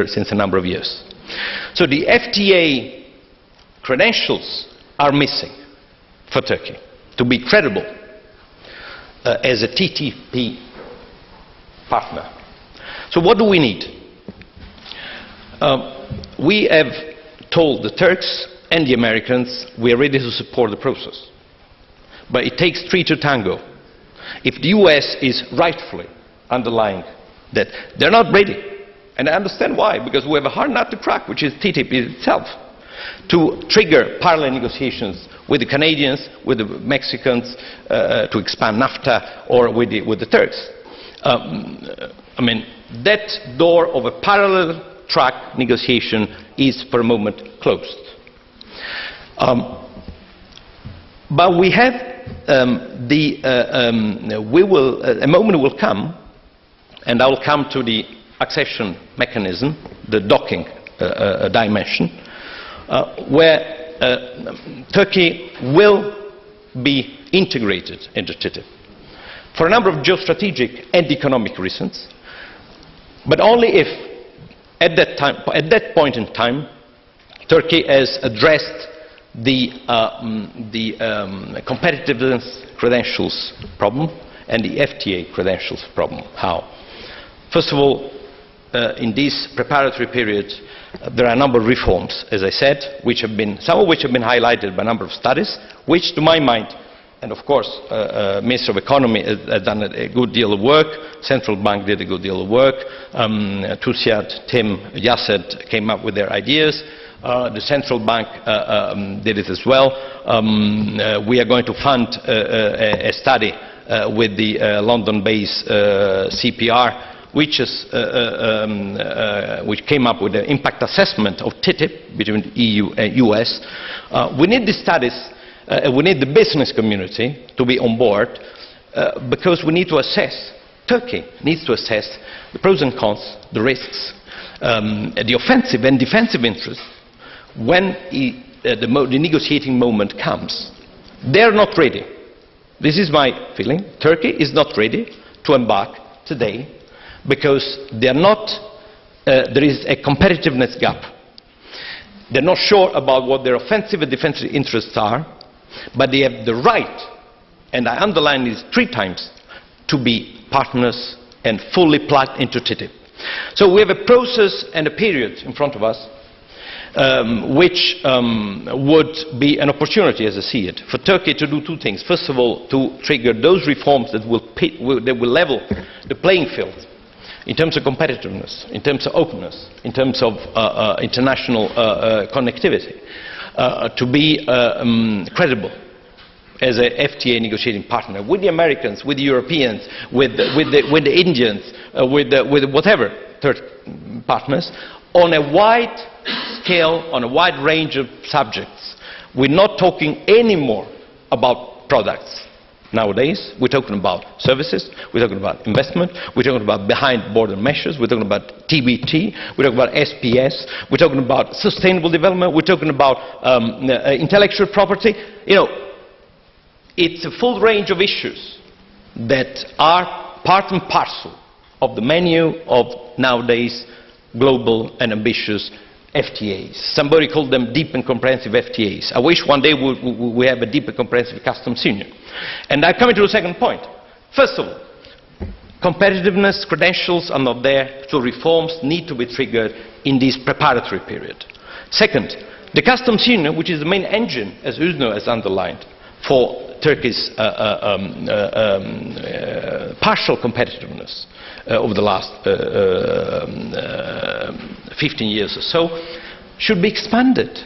since a number of years. So the FTA credentials are missing for Turkey to be credible as a TTIP partner. So what do we need? We have told the Turks and the Americans we are ready to support the process. But it takes three to tango. If the US is rightfully underlying that they're not ready, and I understand why, because we have a hard nut to crack, which is TTIP itself, to trigger parallel negotiations with the Canadians, with the Mexicans, to expand NAFTA, or with the Turks. I mean, that door of a parallel track negotiation is for a moment closed. But we have a moment will come, and I will come to the accession mechanism, the docking dimension, where Turkey will be integrated into TTIP for a number of geostrategic and economic reasons, but only if at that point in time Turkey has addressed the competitiveness credentials problem and the FTA credentials problem. How? First of all, in this preparatory period, there are a number of reforms, as I said, some of which have been highlighted by a number of studies, which, to my mind, and of course, Minister of Economy has done a good deal of work, Central Bank did a good deal of work, Tusiad, Tim, Yasset came up with their ideas, the Central Bank did it as well. We are going to fund a study with the London-based CPR, which came up with an impact assessment of TTIP between the EU and US. We need these studies, we need the business community to be on board, because we need to assess, Turkey needs to assess the pros and cons, the risks, the offensive and defensive interests when the negotiating moment comes. They're not ready. This is my feeling. Turkey is not ready to embark today, because they are not, there is a competitiveness gap. They're not sure about what their offensive and defensive interests are, but they have the right, and I underline this 3 times, to be partners and fully plugged into TTIP. So we have a process and a period in front of us which would be an opportunity, as I see it, for Turkey to do 2 things. First of all, to trigger those reforms that will level the playing field in terms of competitiveness, in terms of openness, in terms of international connectivity, to be credible as an FTA negotiating partner with the Americans, with the Europeans, with the Indians, with whatever third partners, on a wide scale, on a wide range of subjects. We're not talking anymore about products. Nowadays, we're talking about services, we're talking about investment, we're talking about behind-border measures, we're talking about TBT, we're talking about SPS, we're talking about sustainable development, we're talking about intellectual property. You know, it's a full range of issues that are part and parcel of the menu of nowadays global and ambitious FTAs. Somebody called them deep and comprehensive FTAs. I wish one day we have a deep and comprehensive customs union. And I'm coming to the second point. First of all, competitiveness credentials are not there, so reforms need to be triggered in this preparatory period. Second, the customs union, which is the main engine, as Hüsnü has underlined, for Turkey's partial competitiveness over the last 15 years or so, should be expanded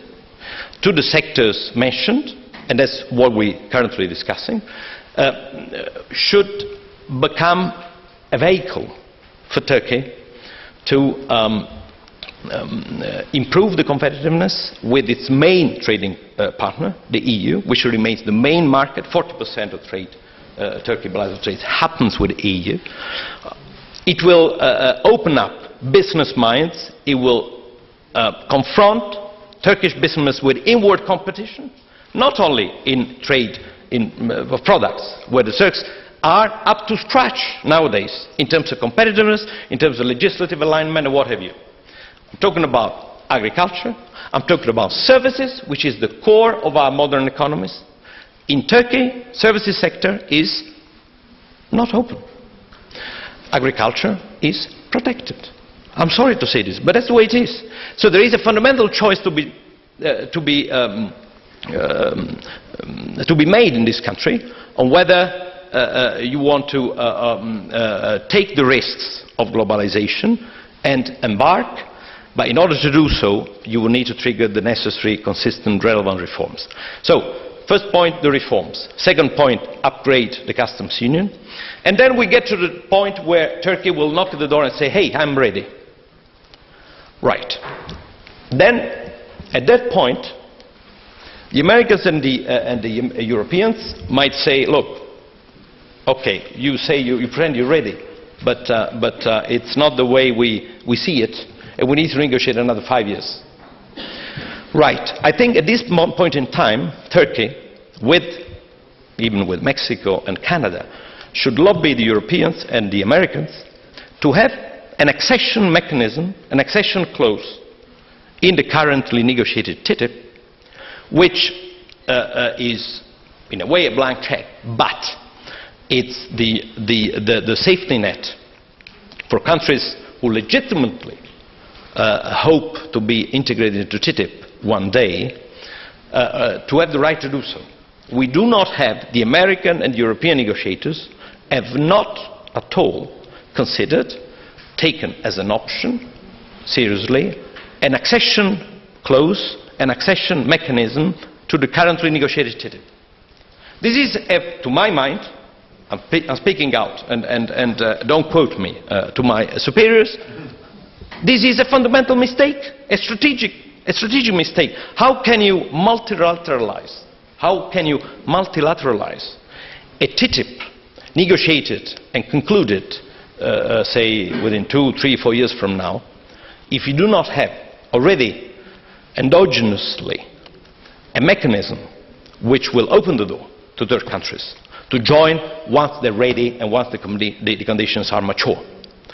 to the sectors mentioned, and that's what we're currently discussing, should become a vehicle for Turkey to improve the competitiveness with its main trading partner, the EU, which remains the main market. 40% of trade, Turkey bilateral trade, happens with the EU. It will open up business minds. It will confront Turkish business with inward competition, not only in trade of products, where the Turks are up to scratch nowadays in terms of competitiveness, in terms of legislative alignment and what have you. I'm talking about agriculture. I'm talking about services, which is the core of our modern economies. In Turkey, services sector is not open. Agriculture is protected. I'm sorry to say this, but that's the way it is. So there is a fundamental choice to be made in this country on whether you want to take the risks of globalization and embark, but in order to do so, you will need to trigger the necessary, consistent, relevant reforms. So, first point, the reforms. Second point, upgrade the customs union. And then we get to the point where Turkey will knock at the door and say, hey, I'm ready. Right. Then, at that point, the Americans and the Europeans might say, look, okay, you say you pretend you're ready, but it's not the way we see it, and we need to negotiate another 5 years. Right. I think at this point in time, Turkey, even with Mexico and Canada, should lobby the Europeans and the Americans to have an accession mechanism, an accession clause in the currently negotiated TTIP, which is in a way a blank check, but it's the safety net for countries who legitimately hope to be integrated into TTIP one day, to have the right to do so. We do not have, the American and European negotiators have not at all considered, taken as an option, seriously, an accession clause, an accession mechanism to the currently negotiated TTIP. This is, to my mind, I'm speaking out, and don't quote me, to my superiors, this is a fundamental mistake, a strategic mistake. How can you multilateralize? How can you multilateralize a TTIP negotiated and concluded, say, within 2, 3, 4 years from now, if you do not have already endogenously a mechanism which will open the door to third countries to join once they're ready and once the conditions are mature,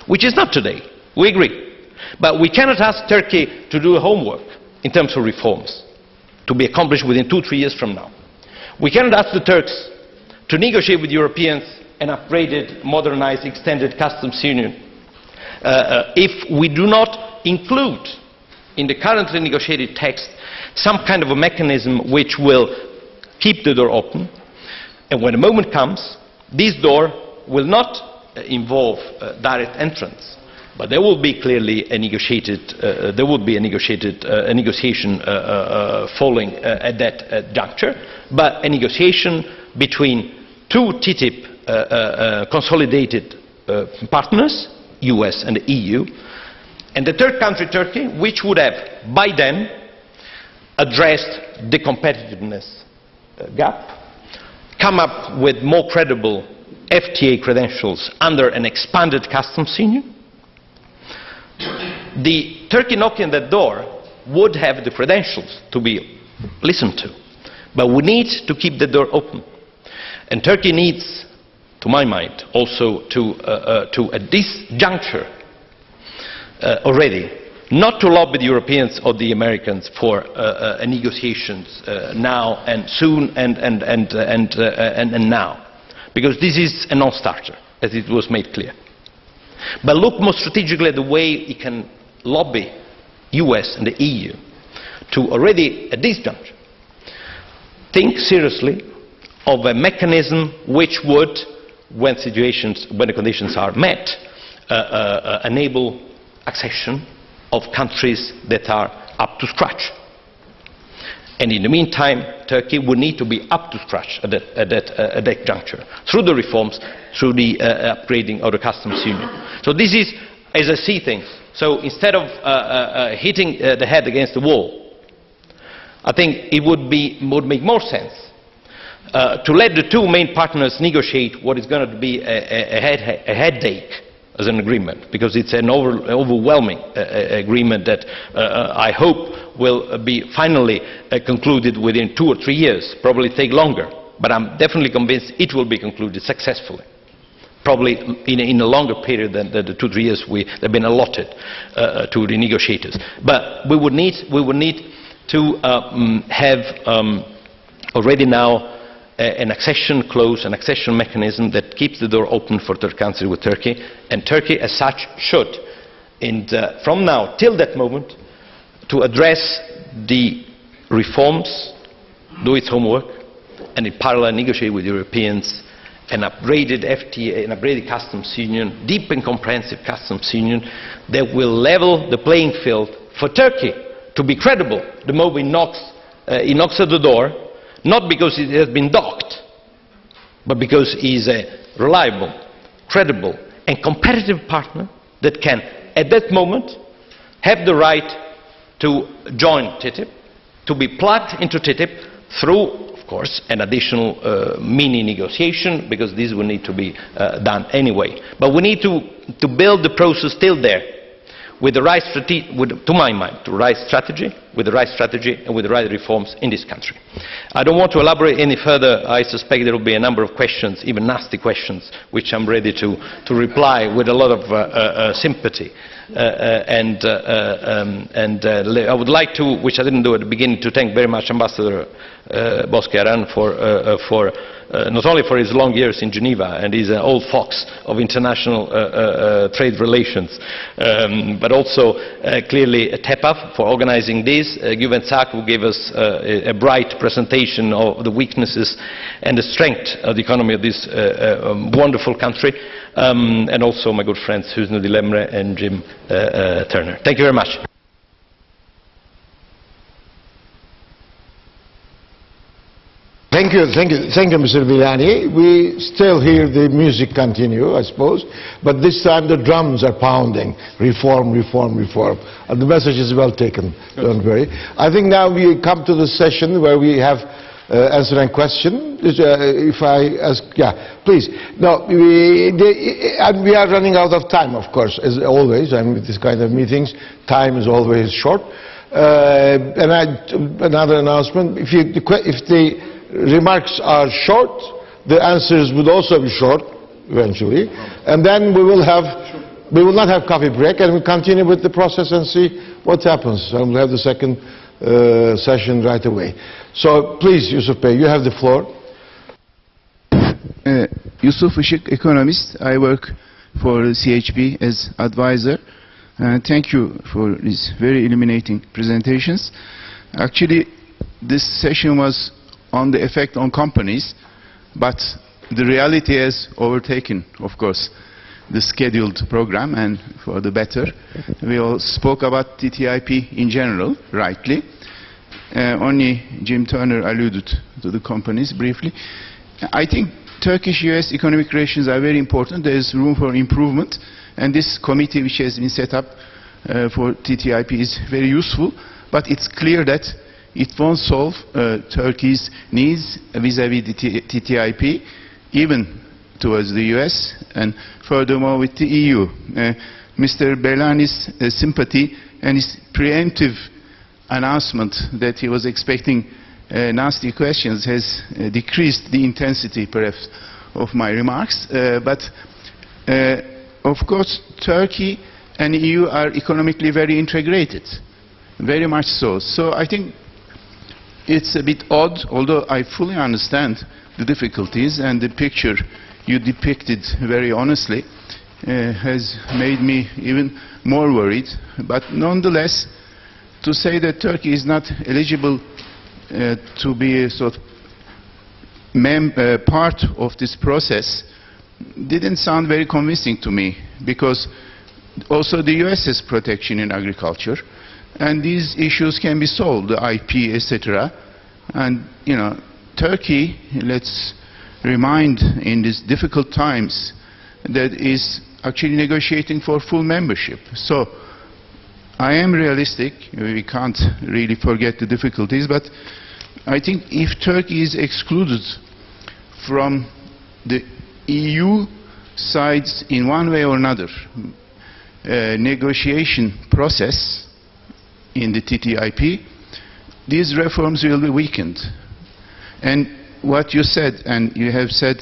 which is not today. We agree. But we cannot ask Turkey to do homework in terms of reforms to be accomplished within 2, 3 years from now. We cannot ask the Turks to negotiate with Europeans an upgraded, modernized, extended customs union if we do not include in the currently negotiated text some kind of a mechanism which will keep the door open, and when the moment comes, this door will not involve direct entrance, but there will be clearly a negotiation following at that juncture, but a negotiation between two TTIP consolidated partners, US and the EU, and the third country, Turkey, which would have by then addressed the competitiveness gap, come up with more credible FTA credentials under an expanded customs union. The Turkey knocking at that door would have the credentials to be listened to, but we need to keep the door open. And Turkey needs, to my mind, also to at this juncture already, not to lobby the Europeans or the Americans for negotiations now and soon and now, because this is a non-starter, as it was made clear. But look more strategically at the way it can lobby US and the EU to already, at this juncture, think seriously of a mechanism which would, when the conditions are met, enable accession of countries that are up to scratch. And in the meantime, Turkey would need to be up to scratch at that juncture, through the reforms, through the upgrading of the customs union. So this is, as I see things, so instead of hitting the head against the wall, I think it would make more sense to let the two main partners negotiate what is going to be a headache as an agreement, because it's an overwhelming agreement that I hope will be finally concluded within 2 or 3 years, probably take longer, but I'm definitely convinced it will be concluded successfully. probably in a longer period than the 2-3 years that have been allotted to the negotiators. But we would need to have already now an accession clause, an accession mechanism that keeps the door open for third countries with Turkey, and Turkey as such should, and from now till that moment, to address the reforms, do its homework, and in parallel negotiate with Europeans an upgraded FTA, an upgraded customs union, deep and comprehensive customs union that will level the playing field for Turkey to be credible the moment he knocks at the door, not because it has been docked, but because he is a reliable, credible and competitive partner that can, at that moment, have the right to join TTIP, to be plugged into TTIP through, of course, an additional mini negotiation, because this will need to be done anyway. But we need to build the process still there, with the right strategy, to my mind, the right strategy, with the right strategy and with the right reforms in this country. I don't want to elaborate any further. I suspect there will be a number of questions, even nasty questions, which I'm ready to reply with a lot of sympathy. I would like to, which I didn't do at the beginning, to thank very much Ambassador Bosque-Aran for not only for his long years in Geneva, and he's an old fox of international trade relations, but also clearly TEPAV for organizing this, Guven Sak, who gave us a bright presentation of the weaknesses and the strength of the economy of this wonderful country, and also my good friends Hüsnü Dilemre and Jim Turner. Thank you very much. Thank you, Mr. Villani. We still hear the music continue, I suppose, but this time the drums are pounding. Reform, reform, reform. And the message is well taken, don't worry. I think now we come to the session where we have answer and question. If I ask, yeah, please. No, we are running out of time, of course, as always, and with this kind of meetings, time is always short. Another announcement, if the remarks are short, the answers would also be short eventually, and then we will not have coffee break, and we'll continue with the process and see what happens, and we'll have the second session right away. So please, Yusuf Bey, you have the floor. Yusuf Işık, economist. I work for CHP as advisor. Thank you for these very illuminating presentations. Actually, this session was on the effect on companies, but the reality has overtaken, of course, the scheduled program, and for the better. We all spoke about TTIP in general, rightly. Only Jim Turner alluded to the companies briefly. I think Turkish-US economic relations are very important. There is room for improvement, and this committee which has been set up for TTIP is very useful, but it's clear that it won't solve Turkey's needs vis-à-vis the TTIP, even towards the US, and furthermore with the EU. Mr. Berlani's sympathy and his preemptive announcement that he was expecting nasty questions has decreased the intensity, perhaps, of my remarks. But of course, Turkey and EU are economically very integrated, very much so. So I think it's a bit odd, although I fully understand the difficulties, and the picture you depicted very honestly has made me even more worried. But nonetheless, to say that Turkey is not eligible to be a sort of part of this process didn't sound very convincing to me, because also the US has protection in agriculture, and these issues can be solved, the IP, etc. And, you know, Turkey, let's remind in these difficult times, that is actually negotiating for full membership. So I am realistic. We can't really forget the difficulties, but I think if Turkey is excluded from the EU sides in one way or another negotiation process in the TTIP, these reforms will be weakened. And what you said, and you have said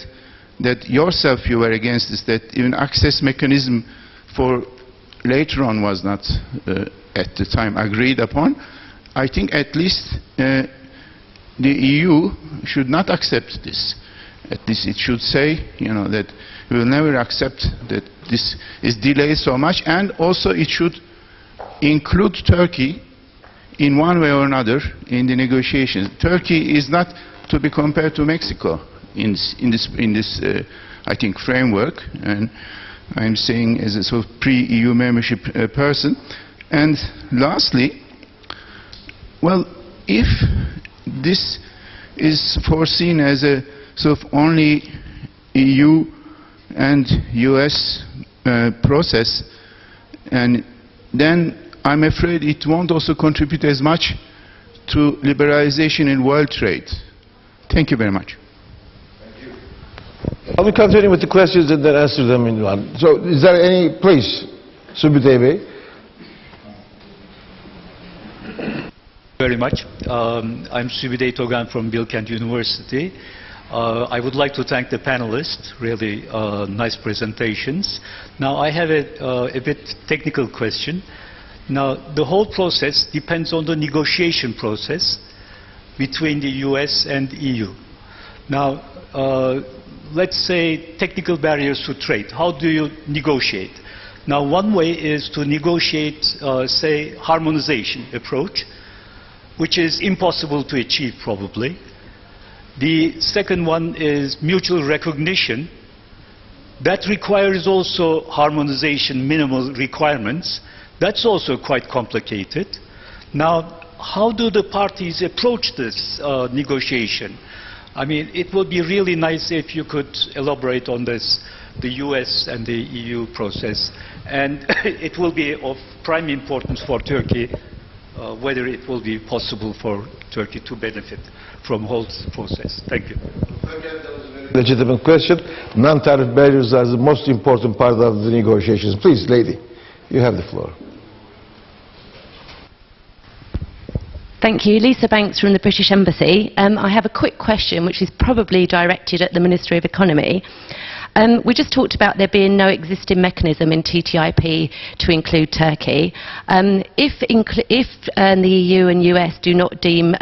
that yourself you were against this, that even access mechanism for later on was not at the time agreed upon. I think at least the EU should not accept this. At least it should say, you know, that we will never accept that this is delayed so much, and also it should include Turkey in one way or another in the negotiations. Turkey is not to be compared to Mexico in this I think, framework, and I'm saying as a sort of pre-EU membership person. And lastly, well, if this is foreseen as a sort of only EU and US process, and then I'm afraid it won't also contribute as much to liberalization in world trade. Thank you very much. I will continue with the questions and then answer them in one. So, is there any, please, Subite Bey. Very much. I'm Subite Togan from Bilkent University. I would like to thank the panelists, really nice presentations. Now I have a bit technical question. Now the whole process depends on the negotiation process between the US and EU. Now let's say technical barriers to trade. How do you negotiate? Now one way is to negotiate, say, harmonization approach, which is impossible to achieve probably. The second one is mutual recognition. That requires also harmonization, minimal requirements. That's also quite complicated. Now, how do the parties approach this negotiation? I mean, it would be really nice if you could elaborate on this, the US and the EU process. And it will be of prime importance for Turkey whether it will be possible for Turkey to benefit from the whole process. Thank you. Legitimate question. Non-tariff barriers are the most important part of the negotiations. Please, lady, you have the floor. Thank you. Lisa Banks from the British Embassy. I have a quick question which is probably directed at the Ministry of Economy. We just talked about there being no existing mechanism in TTIP to include Turkey. If the EU and US do not deem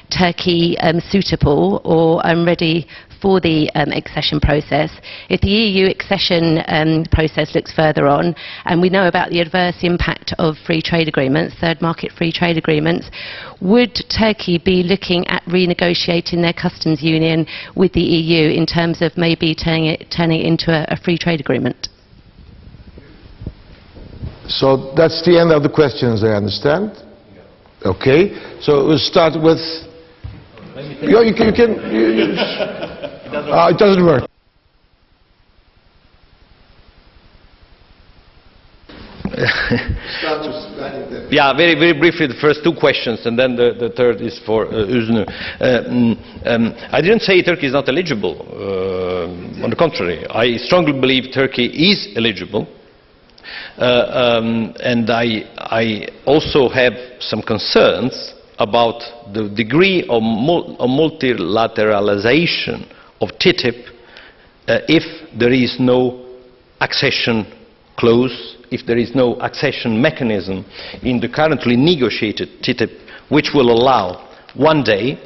Turkey suitable or ready for the accession process, if the EU accession process looks further on, and we know about the adverse impact of free trade agreements, third market free trade agreements, would Turkey be looking at renegotiating their customs union with the EU in terms of maybe turning it into a free trade agreement? So that's the end of the questions, I understand. Okay, so we'll start with... You can it doesn't work. Yeah, very, very briefly, the first two questions, and then the third is for Üzünü. I didn't say Turkey is not eligible. On the contrary, I strongly believe Turkey is eligible. And I also have some concerns about the degree of multilateralization of TTIP if there is no accession clause, if there is no accession mechanism in the currently negotiated TTIP, which will allow one day,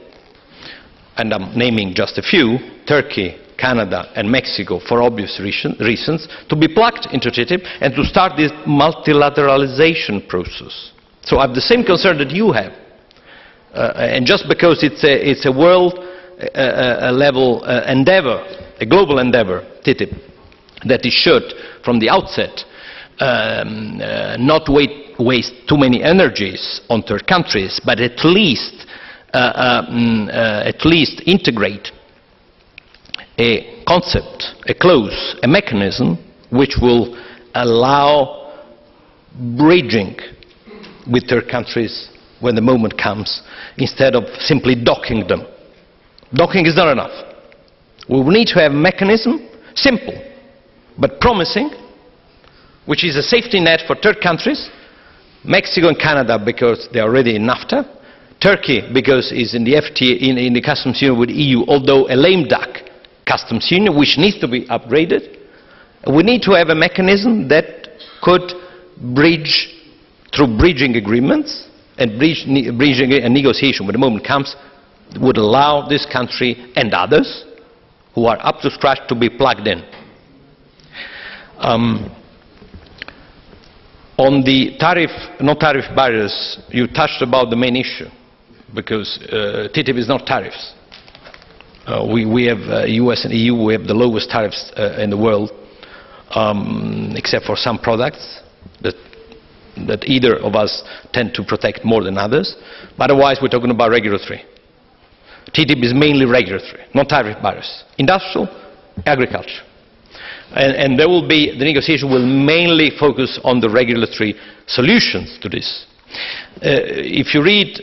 and I'm naming just a few, Turkey, Canada and Mexico, for obvious reasons, to be plugged into TTIP and to start this multilateralization process. So I have the same concern that you have. And just because it's a world level endeavor, a global endeavor, TTIP, that it should, from the outset, not waste too many energies on third countries, but at least integrate a concept, a clause, a mechanism which will allow bridging with third countries when the moment comes, instead of simply docking them. Docking is not enough. We will need to have a mechanism, simple but promising, which is a safety net for third countries, Mexico and Canada because they are already in NAFTA, Turkey because it's in the FTA, in the customs union with the EU, although a lame duck customs union, which needs to be upgraded. We need to have a mechanism that could bridge, through bridging agreements and bridging a negotiation when the moment comes, would allow this country and others who are up to scratch to be plugged in. On the non-tariff barriers, you touched about the main issue, because TTIP is not tariffs. We have US and EU, we have the lowest tariffs in the world, except for some products that either of us tend to protect more than others. But otherwise, we're talking about regulatory. TTIP is mainly regulatory, non-tariff barriers, industrial, agriculture. And there will be, the negotiation will mainly focus on the regulatory solutions to this. If you read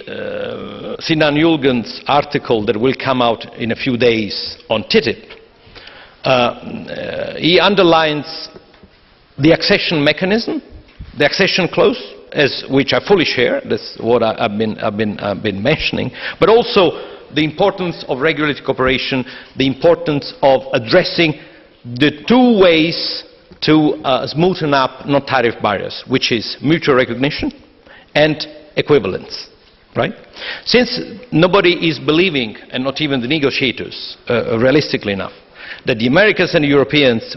Sinan Yulgen's article that will come out in a few days on TTIP, he underlines the accession mechanism, the accession clause, which I fully share, that's what I've been mentioning, but also the importance of regulatory cooperation, the importance of addressing the two ways to smoothen up non-tariff barriers, which is mutual recognition and equivalence. Right? Since nobody is believing, and not even the negotiators, realistically enough, that the Americans and the Europeans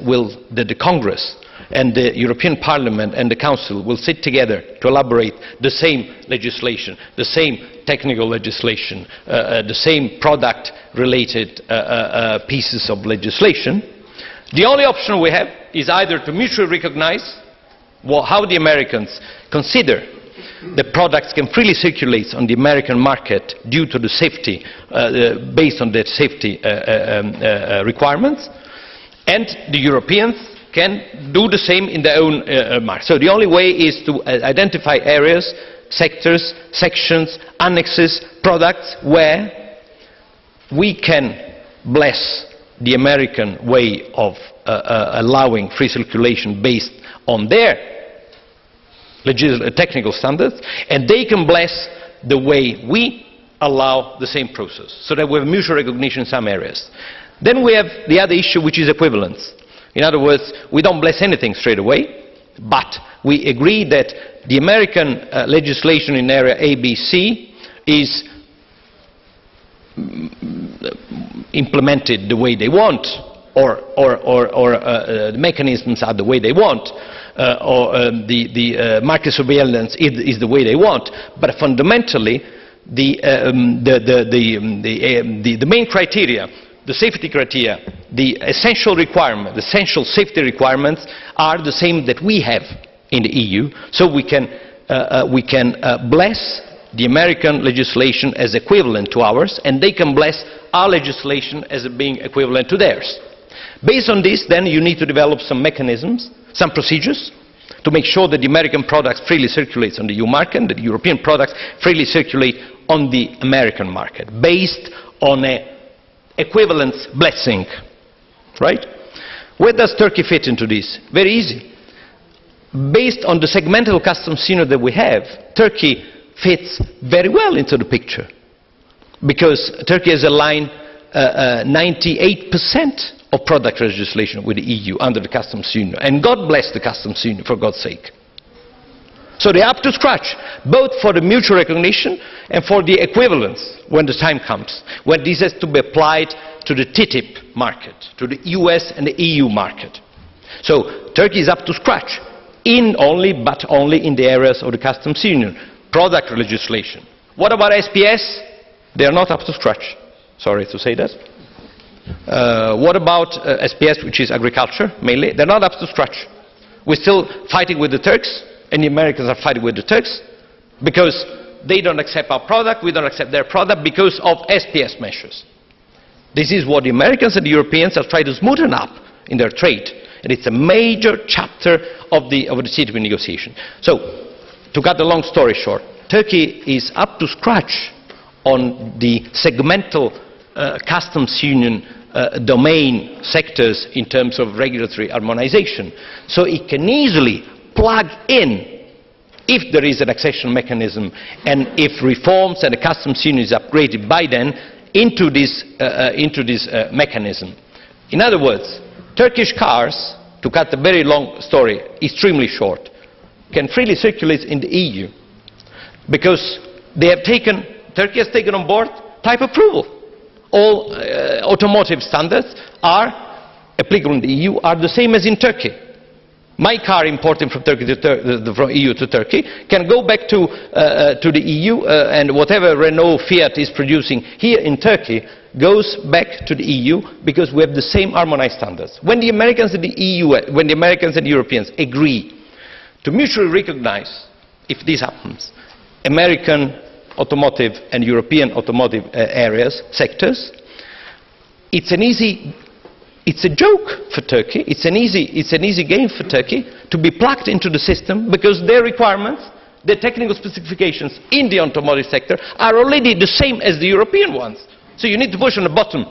that the Congress and the European Parliament and the Council will sit together to elaborate the same legislation, the same technical legislation, the same product-related pieces of legislation, the only option we have is either to mutually recognize how the Americans consider that products can freely circulate on the American market due to the safety, based on their safety requirements, and the Europeans can do the same in their own market. So the only way is to identify areas, sectors, sections, annexes, products where we can bless the American way of allowing free circulation based on their technical standards, and they can bless the way we allow the same process, so that we have mutual recognition in some areas. Then we have the other issue, which is equivalence. In other words, we don't bless anything straight away, but we agree that the American legislation in area ABC is implemented the way they want, or the mechanisms are the way they want, or the market surveillance is the way they want. But fundamentally, the main criteria, the safety criteria, the essential requirement, the essential safety requirements are the same that we have in the EU. So we can bless the American legislation as equivalent to ours, and they can bless our legislation as being equivalent to theirs. Based on this, then, you need to develop some mechanisms, some procedures, to make sure that the American products freely circulate on the EU market, and that the European products freely circulate on the American market, based on an equivalence blessing. Right? Where does Turkey fit into this? Very easy. Based on the segmental customs union that we have, Turkey fits very well into the picture, because Turkey has aligned 98% of product legislation with the EU under the customs union, and God bless the customs union, for God's sake. So they're up to scratch, both for the mutual recognition and for the equivalence when the time comes, when this has to be applied to the TTIP market, to the US and the EU market. So Turkey is up to scratch, but only in the areas of the customs union. Product legislation. What about SPS? They are not up to scratch. Sorry to say that. What about SPS, which is agriculture, mainly? They're not up to scratch. We're still fighting with the Turks, and the Americans are fighting with the Turks, because they don't accept our product, we don't accept their product, because of SPS measures. This is what the Americans and the Europeans are trying to smoothen up in their trade, and it's a major chapter of the TTIP negotiation. So, to cut the long story short, Turkey is up to scratch on the segmental customs union domain sectors in terms of regulatory harmonization. So it can easily plug in, if there is an accession mechanism, and if reforms and the customs union is upgraded by then, into this mechanism. In other words, Turkish cars, to cut a very long story, extremely short, can freely circulate in the EU because Turkey has taken on board type approval. All automotive standards are applicable in the EU, are the same as in Turkey. My car importing from Turkey from EU to Turkey can go back to the EU, and whatever Renault Fiat is producing here in Turkey goes back to the EU because we have the same harmonized standards. When the Americans and the EU, when the Americans and the Europeans agree to mutually recognize, if this happens, American automotive and European automotive sectors, it's a joke for Turkey, it's an easy game for Turkey to be plugged into the system because their requirements, their technical specifications in the automotive sector are already the same as the European ones. So you need to push on the button.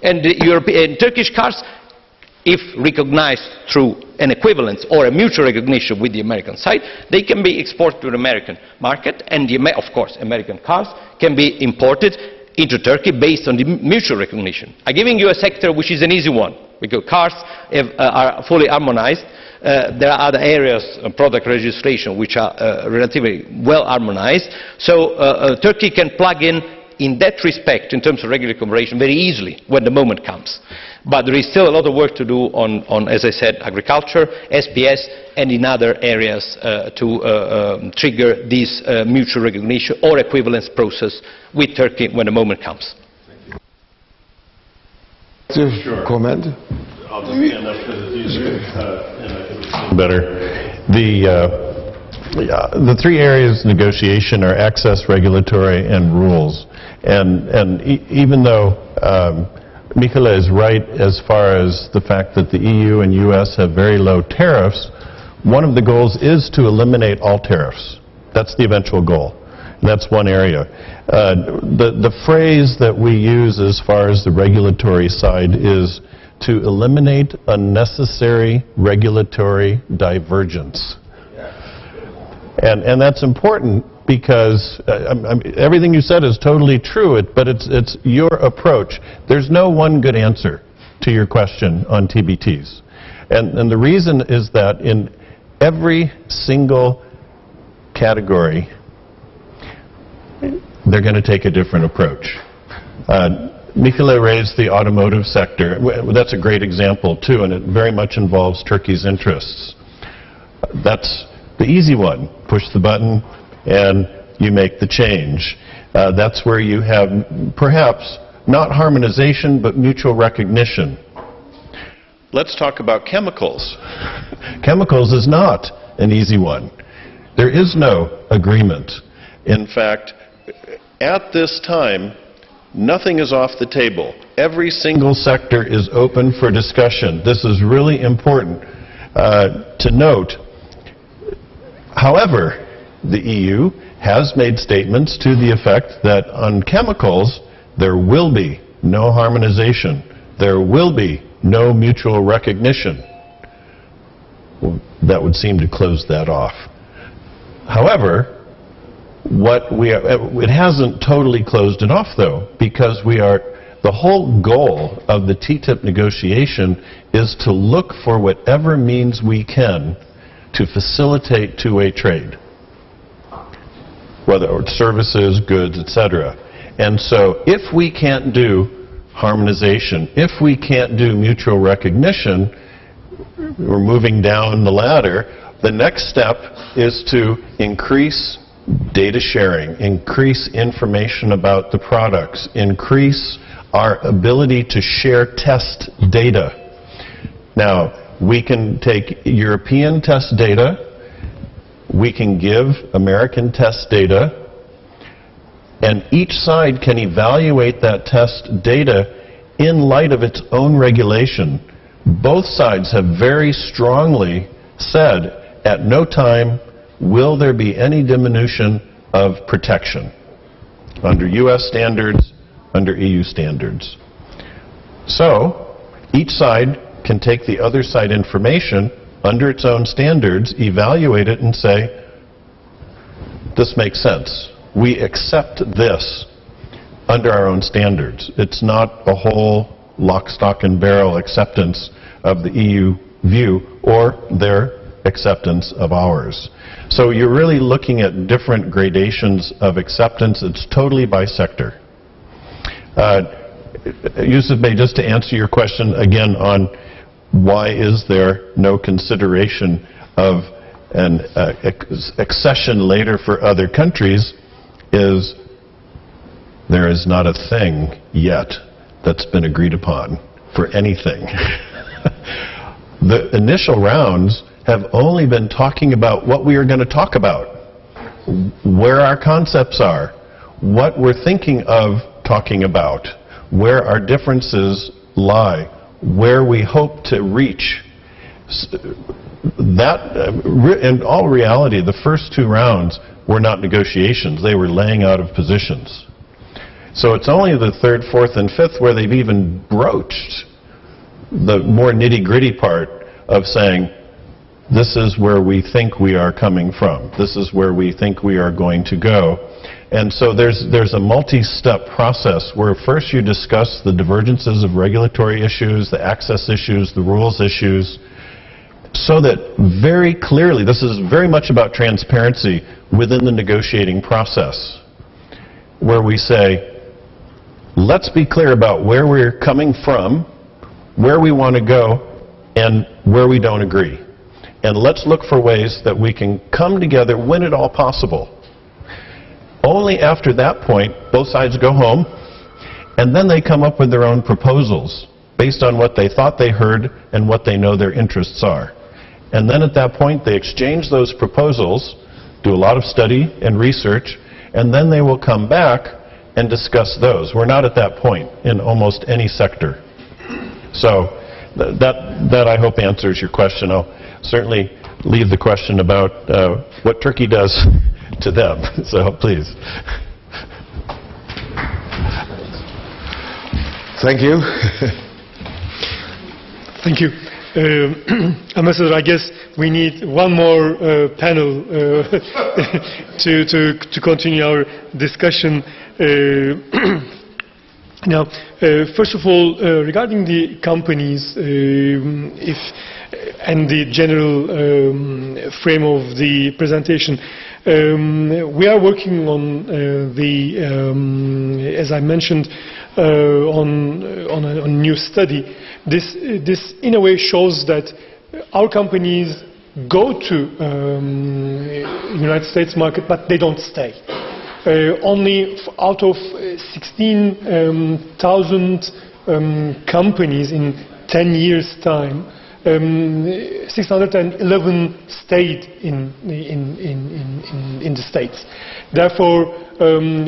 And the Turkish cars, if recognized through an equivalence or a mutual recognition with the American side, they can be exported to the American market, and of course American cars can be imported into Turkey based on the mutual recognition. I'm giving you a sector which is an easy one, because cars are fully harmonized. There are other areas of product registration which are relatively well harmonized. So Turkey can plug in that respect, in terms of regulatory cooperation, very easily when the moment comes. But there is still a lot of work to do on as I said, agriculture, SPS, and in other areas to trigger this mutual recognition or equivalence process with Turkey when the moment comes. Sure. Comment? I'll just stand up because it's easier and I think it's better. The three areas of negotiation are access, regulatory, and rules. And even though Michele is right as far as the fact that the EU and US have very low tariffs, one of the goals is to eliminate all tariffs. That's the eventual goal. And that's one area. The phrase that we use as far as the regulatory side is to eliminate unnecessary regulatory divergence. And that's important because everything you said is totally true, but it's your approach. There's no one good answer to your question on TBTs. And the reason is that in every single category, they're going to take a different approach. Michele raised the automotive sector. That's a great example, too, and it very much involves Turkey's interests. That's the easy one. Push the button and you make the change. That's where you have perhaps not harmonization but mutual recognition. Let's talk about chemicals. Chemicals is not an easy one. There is no agreement. In fact, at this time, nothing is off the table. Every single sector is open for discussion. This is really important to note. However, the EU has made statements to the effect that on chemicals, there will be no harmonization. There will be no mutual recognition. Well, that would seem to close that off. However, it hasn't totally closed it off, though, because the whole goal of the TTIP negotiation is to look for whatever means we can to facilitate two-way trade, whether it's services, goods, etc. And so if we can't do harmonization, if we can't do mutual recognition, we're moving down the ladder. The next step is to increase data sharing, increase information about the products, increase our ability to share test data. Now, we can take European test data, we can give American test data, and each side can evaluate that test data in light of its own regulation. Both sides have very strongly said, at no time will there be any diminution of protection under US standards, under EU standards. So, each side can take the other side information under its own standards, evaluate it, and say, this makes sense. We accept this under our own standards. It's not a whole lock, stock, and barrel acceptance of the EU view or their acceptance of ours. So you're really looking at different gradations of acceptance. It's totally by sector. Yusuf Bey, just to answer your question again on why is there no consideration of an accession later for other countries, is there is not a thing yet that's been agreed upon for anything. The initial rounds have only been talking about what we are going to talk about, where our concepts are, what we're thinking of talking about, where our differences lie, where we hope to reach. That, in all reality, the first two rounds were not negotiations. They were laying out of positions. So it's only the third, fourth, and fifth where they've even broached the more nitty-gritty part of saying, this is where we think we are coming from. This is where we think we are going to go. And so there's a multi-step process where first you discuss the divergences of regulatory issues, the access issues, the rules issues, so that very clearly, this is very much about transparency within the negotiating process, where we say, let's be clear about where we're coming from, where we want to go, and where we don't agree. And let's look for ways that we can come together when at all possible. Only after that point, both sides go home, and then they come up with their own proposals based on what they thought they heard and what they know their interests are. And then at that point, they exchange those proposals, do a lot of study and research, and then they will come back and discuss those. We're not at that point in almost any sector. So that I hope answers your question. I'll certainly leave the question about what Turkey does to them. So please. Thank you. Thank you. Ambassador, I guess we need one more panel to continue our discussion. Now, first of all, regarding the companies, and the general frame of the presentation, we are working on as I mentioned, on a new study. This in a way shows that our companies go to United States market, but they don't stay. Only out of 16,000 companies in 10 years' time, 611 stayed in the States. Therefore,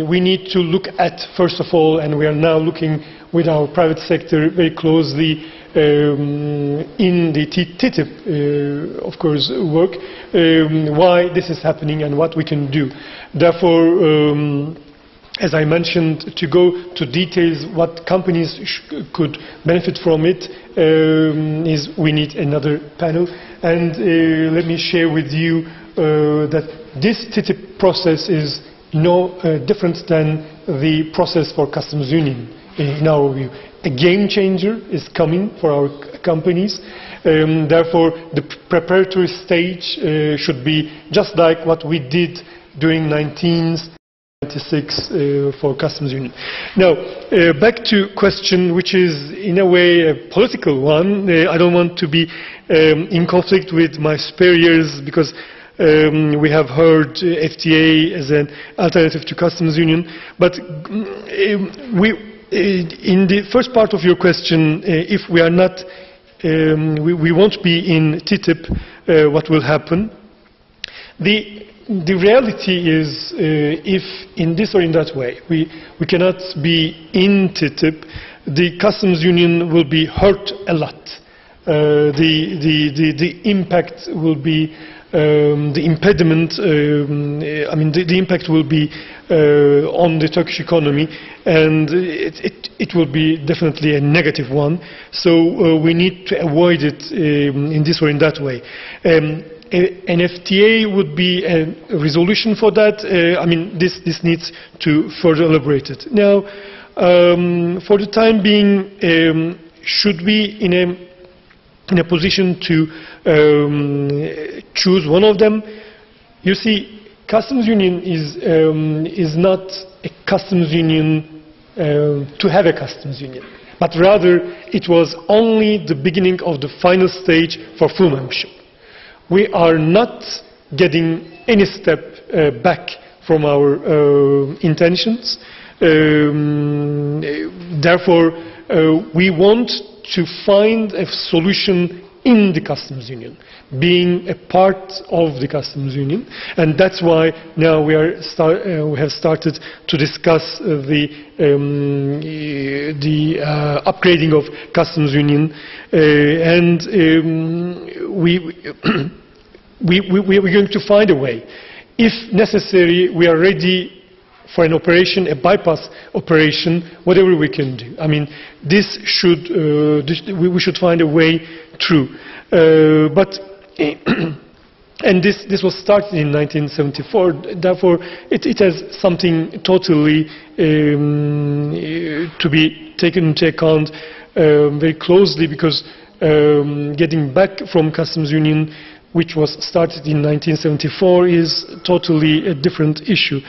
we need to look at, first of all, and we are now looking with our private sector very closely in the TTIP, of course, work, why this is happening and what we can do. Therefore, as I mentioned, to go to details what companies could benefit from it, is we need another panel. And let me share with you that this TTIP process is no different than the process for customs union, in our view. A game changer is coming for our companies. Therefore, the preparatory stage should be just like what we did during 1996 for customs union. Now, back to question, which is in a way a political one. I don't want to be in conflict with my superiors, because we have heard FTA as an alternative to customs union. But in the first part of your question, if we are not, we won't be in TTIP, what will happen? The reality is, if in this or in that way we cannot be in TTIP, the customs union will be hurt a lot. The impact will be the impediment. I mean, the impact will be on the Turkish economy, and it will be definitely a negative one. So we need to avoid it in this or in that way. An FTA would be a resolution for that. I mean, this needs to further elaborate it. Now, for the time being, should be in a position to choose one of them. You see, customs union is not a customs union to have a customs union, but rather it was only the beginning of the final stage for full membership. We are not getting any step back from our intentions. Therefore, we want to find a solution in the customs union, being a part of the customs union, and that's why now we have started to discuss the upgrading of customs union, and we're going to find a way. If necessary, we are ready for an operation, a bypass operation, whatever we can do. I mean, this should we should find a way through. And this was started in 1974. Therefore, it has something totally to be taken into account very closely, because getting back from customs union, which was started in 1974, is totally a different issue.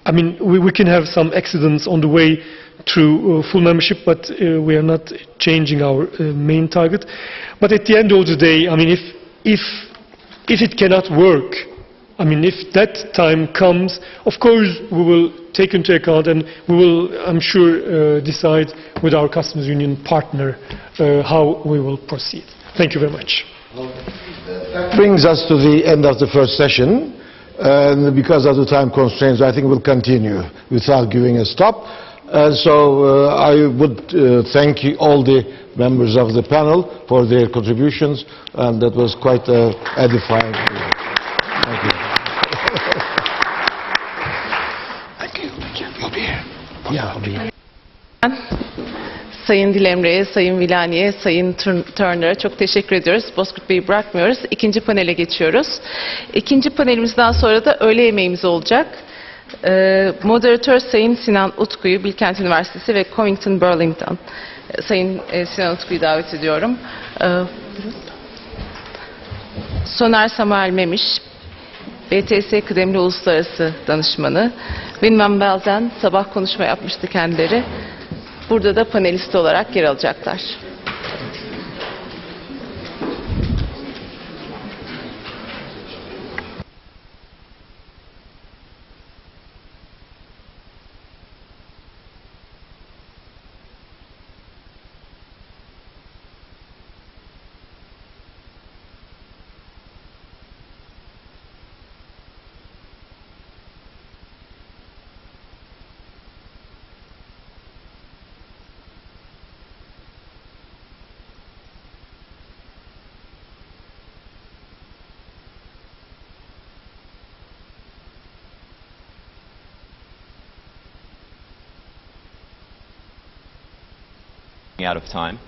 I mean, we can have some accidents on the way through full membership, but we are not changing our main target. But at the end of the day, I mean, if it cannot work, I mean, if that time comes, of course we will take into account, and we will, I'm sure, decide with our customs union partner how we will proceed. Thank you very much. That brings us to the end of the first session, and because of the time constraints, I think we'll continue without giving a stop. So I would thank all the members of the panel for their contributions, and that was quite edifying. Thank you. Thank you. Thank you. You'll be here. Yeah, I'll be here. Sayın Dilemre'ye, Sayın Vilani'ye, Sayın Turner'a çok teşekkür ediyoruz. Bozkurt Bey'i bırakmıyoruz. İkinci panele geçiyoruz. İkinci panelimizden sonra da öğle yemeğimiz olacak. Moderatör Sayın Sinan Utku'yu Bilkent Üniversitesi ve Covington Burling'dan Sayın Sinan Utku'yu davet ediyorum. Soner Samuel Memiş, BTS Kıdemli Uluslararası Danışmanı, Winman Bell'den sabah konuşma yapmıştı kendileri. Burada da panelist olarak yer alacaklar. Out of time.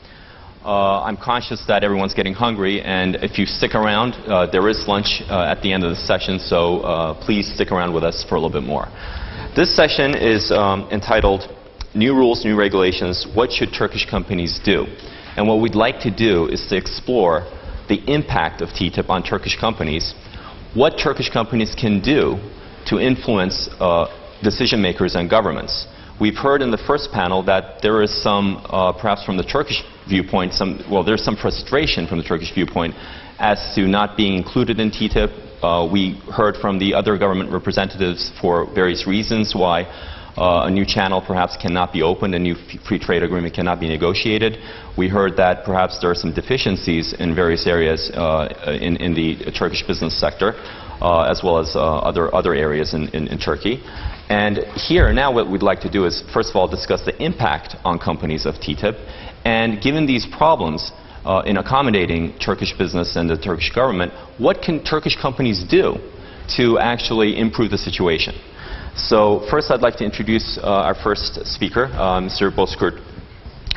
I'm conscious that everyone's getting hungry, and if you stick around, there is lunch at the end of the session, so please stick around with us for a little bit more. This session is entitled New Rules, New Regulations, What Should Turkish Companies Do? And what we'd like to do is to explore the impact of TTIP on Turkish companies, what Turkish companies can do to influence decision makers and governments. We've heard in the first panel that there is some, perhaps from the Turkish viewpoint, there's some frustration from the Turkish viewpoint as to not being included in TTIP. We heard from the other government representatives for various reasons why a new channel perhaps cannot be opened, a new free trade agreement cannot be negotiated. We heard that perhaps there are some deficiencies in various areas in the Turkish business sector, as well as other areas in Turkey. And here now what we'd like to do is first of all discuss the impact on companies of TTIP, and given these problems in accommodating Turkish business and the Turkish government, what can Turkish companies do to actually improve the situation? So first I'd like to introduce our first speaker, Mr. Bozkurt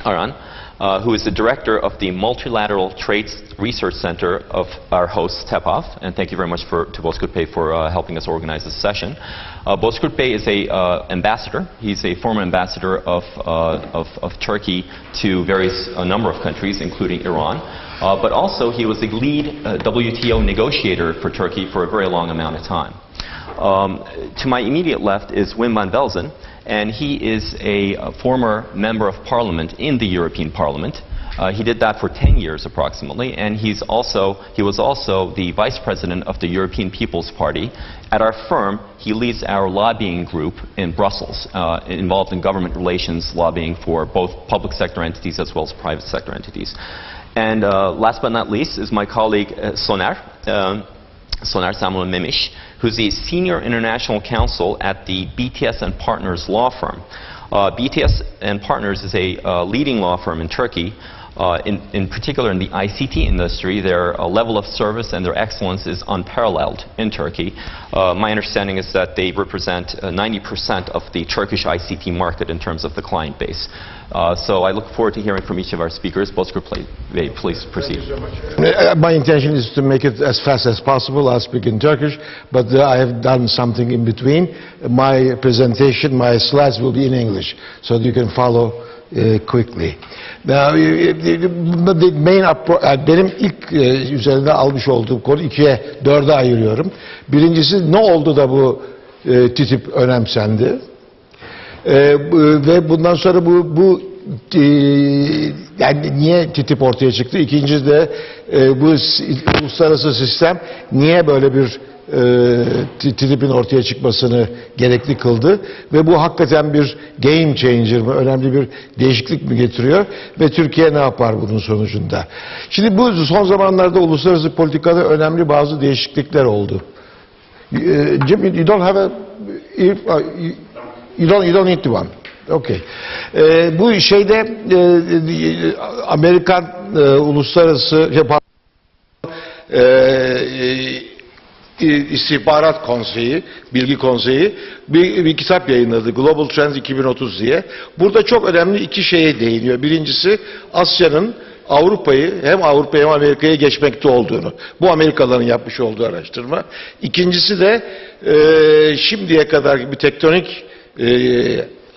Aran. who is the director of the Multilateral Trade Research Center of our host, TEPAV. And thank you very much to Bozkurt Bey for helping us organize this session. Bozkurt Bey is a ambassador. He's a former ambassador of Turkey to a number of countries, including Iran. But also he was the lead WTO negotiator for Turkey for a very long amount of time. To my immediate left is Wim van Velzen, and he is a former member of parliament in the European Parliament. He did that for 10 years approximately, and he was also the vice president of the European People's Party. At our firm, he leads our lobbying group in Brussels, involved in government relations lobbying for both public sector entities as well as private sector entities. And last but not least is my colleague Soner Samuel Memiş, who's the Senior International Counsel at the BTS and Partners law firm. BTS and Partners is a leading law firm in Turkey, in particular in the ICT industry. Their level of service and their excellence is unparalleled in Turkey. My understanding is that they represent 90% of the Turkish ICT market in terms of the client base. So I look forward to hearing from each of our speakers. Bozkurt Bey, please proceed. My intention is to make it as fast as possible. I'll speak in Turkish, but I have done something in between. My presentation, my slides will be in English, so you can follow quickly. Now, the main benim ilk üzerinde almış olduğum konu 2'ye 4'e ayırıyorum. Birincisi ne oldu da bu TTIP önemsendi? Ve bundan sonra yani niye TTIP ortaya çıktı? İkincisi de bu uluslararası sistem niye böyle bir TTIP'in ortaya çıkmasını gerekli kıldı ve bu hakikaten bir game changer mı, önemli bir değişiklik mi getiriyor ve Türkiye ne yapar bunun sonucunda? Şimdi bu son zamanlarda uluslararası politikada önemli bazı değişiklikler oldu. Jim, you don't have a you don't need to one. Okay. Bu şeyde Amerikan uluslararası İstihbarat Konseyi, Bilgi Konseyi bir kitap yayınladı. Global Trends 2030 diye. Burada çok önemli iki şeye değiniyor. Birincisi Asya'nın Avrupa'yı hem Avrupa'ya hem Amerika'ya geçmekte olduğunu. Bu Amerikalıların yapmış olduğu araştırma. İkincisi de şimdiye kadar bir tektonik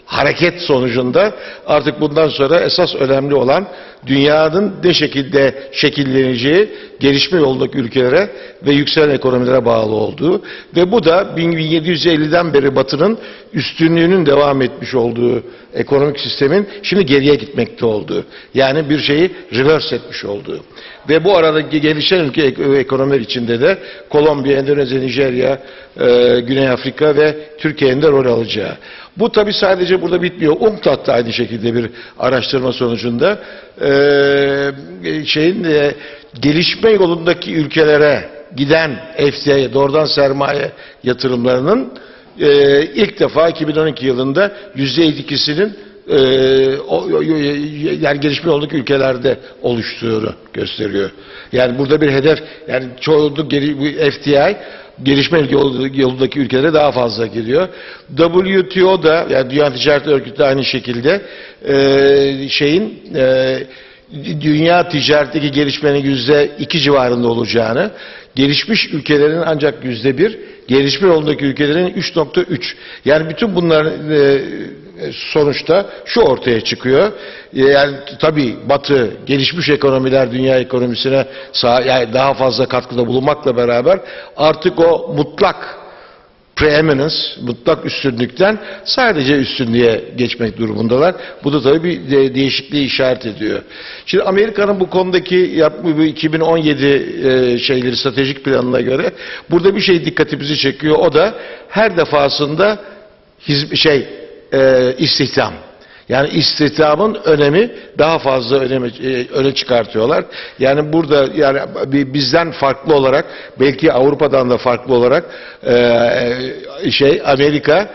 hareket sonucunda artık bundan sonra esas önemli olan dünyanın ne şekilde şekilleneceği gelişme yolundaki ülkelere ve yükselen ekonomilere bağlı olduğu ve bu da 1750'den beri Batı'nın üstünlüğünün devam etmiş olduğu ekonomik sistemin şimdi geriye gitmekte olduğu. Yani bir şeyi reverse etmiş olduğu. Ve bu arada gelişen ülke ekonomiler içinde de Kolombiya, Endonezya, Nijerya, Güney Afrika ve Türkiye'nin de rol alacağı. Bu tabi sadece burada bitmiyor. UNCTAD da aynı şekilde bir araştırma sonucunda gelişme yolundaki ülkelere giden FDI, doğrudan sermaye yatırımlarının ilk defa 2012 yılında %52'sinin yani gelişme yolundaki ülkelerde oluştuğunu gösteriyor. Yani burada bir hedef, yani çoğunluk FDI gelişme yolundaki ülkelere daha fazla geliyor. WTO da, yani Dünya Ticaret Örgütü de aynı şekilde dünya ticaretteki gelişmenin %2 civarında olacağını, gelişmiş ülkelerin ancak %1, gelişme yolundaki ülkelerin 3.3. Yani bütün bunların sonuçta şu ortaya çıkıyor. Yani tabii Batı, gelişmiş ekonomiler dünya ekonomisine yani daha fazla katkıda bulunmakla beraber artık o mutlak preeminence, mutlak üstünlükten sadece üstünlüğe geçmek durumundalar. Bu da tabii bir değişikliği işaret ediyor. Şimdi Amerika'nın bu konudaki yaptığı 2017 stratejik planına göre burada bir şey dikkatimizi çekiyor. O da her defasında istihdam. Yani istihdamın önemi daha fazla öne çıkartıyorlar. Yani burada yani bizden farklı olarak, belki Avrupa'dan da farklı olarak Amerika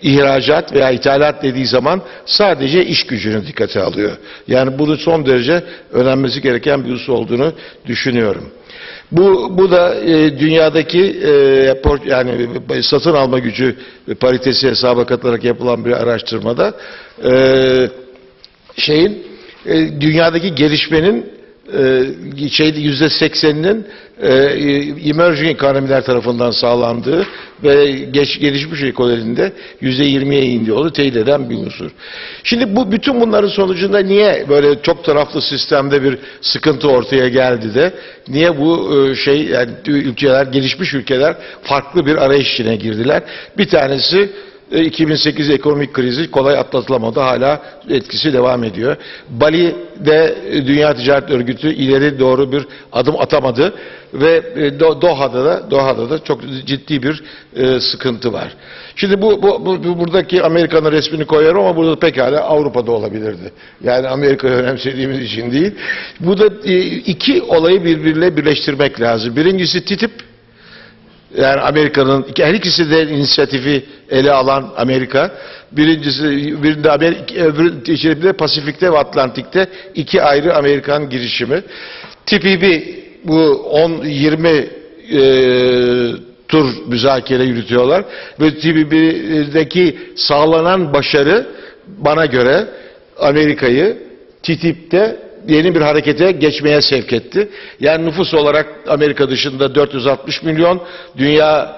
ihracat veya ithalat dediği zaman sadece iş gücünü dikkate alıyor. Yani bunu son derece önemlisi gereken bir husus olduğunu düşünüyorum. Bu da dünyadaki yani satın alma gücü paritesi hesaba katılarak yapılan bir araştırmada dünyadaki gelişmenin %80'inin emerging ekonomiler tarafından sağlandığı ve gelişmiş ülkelerinde %20'ye indiği olduğu teyit eden bir unsur. Şimdi bütün bunların sonucunda niye böyle çok taraflı sistemde bir sıkıntı ortaya geldi de niye bu yani ülkeler, gelişmiş ülkeler farklı bir arayış içine girdiler? Bir tanesi 2008 ekonomik krizi kolay atlatılamadı. Hala etkisi devam ediyor. Bali'de Dünya Ticaret Örgütü ileri doğru bir adım atamadı ve Doha'da da çok ciddi bir sıkıntı var. Şimdi buradaki Amerika'nın resmini koyarım ama burada pekala Avrupa'da olabilirdi. Yani Amerika'yı önemsediğimiz için değil. Bu da iki olayı birbiriyle birleştirmek lazım. Birincisi TTIP. Yani Amerika'nın her ikisi de inisiyatifi ele alan Amerika. Birinde öbüründe Pasifik'te ve Atlantik'te iki ayrı Amerikan girişimi. TPP bu 10-20 tur müzakere yürütüyorlar ve TPP'deki sağlanan başarı bana göre Amerika'yı TTIP'te yeni bir harekete geçmeye sevk etti. Yani nüfus olarak Amerika dışında 460 milyon, dünya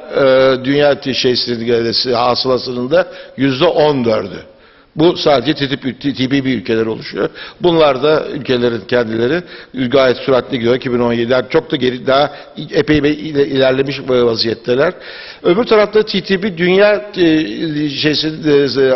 hasılasının da %14'ü. Bu sadece TPP ülkeler oluşuyor. Bunlar da ülkelerin kendileri gayet süratli gidiyor. 2017'den çok da daha epey ilerlemiş vaziyetteler. Öbür tarafta TTIP dünya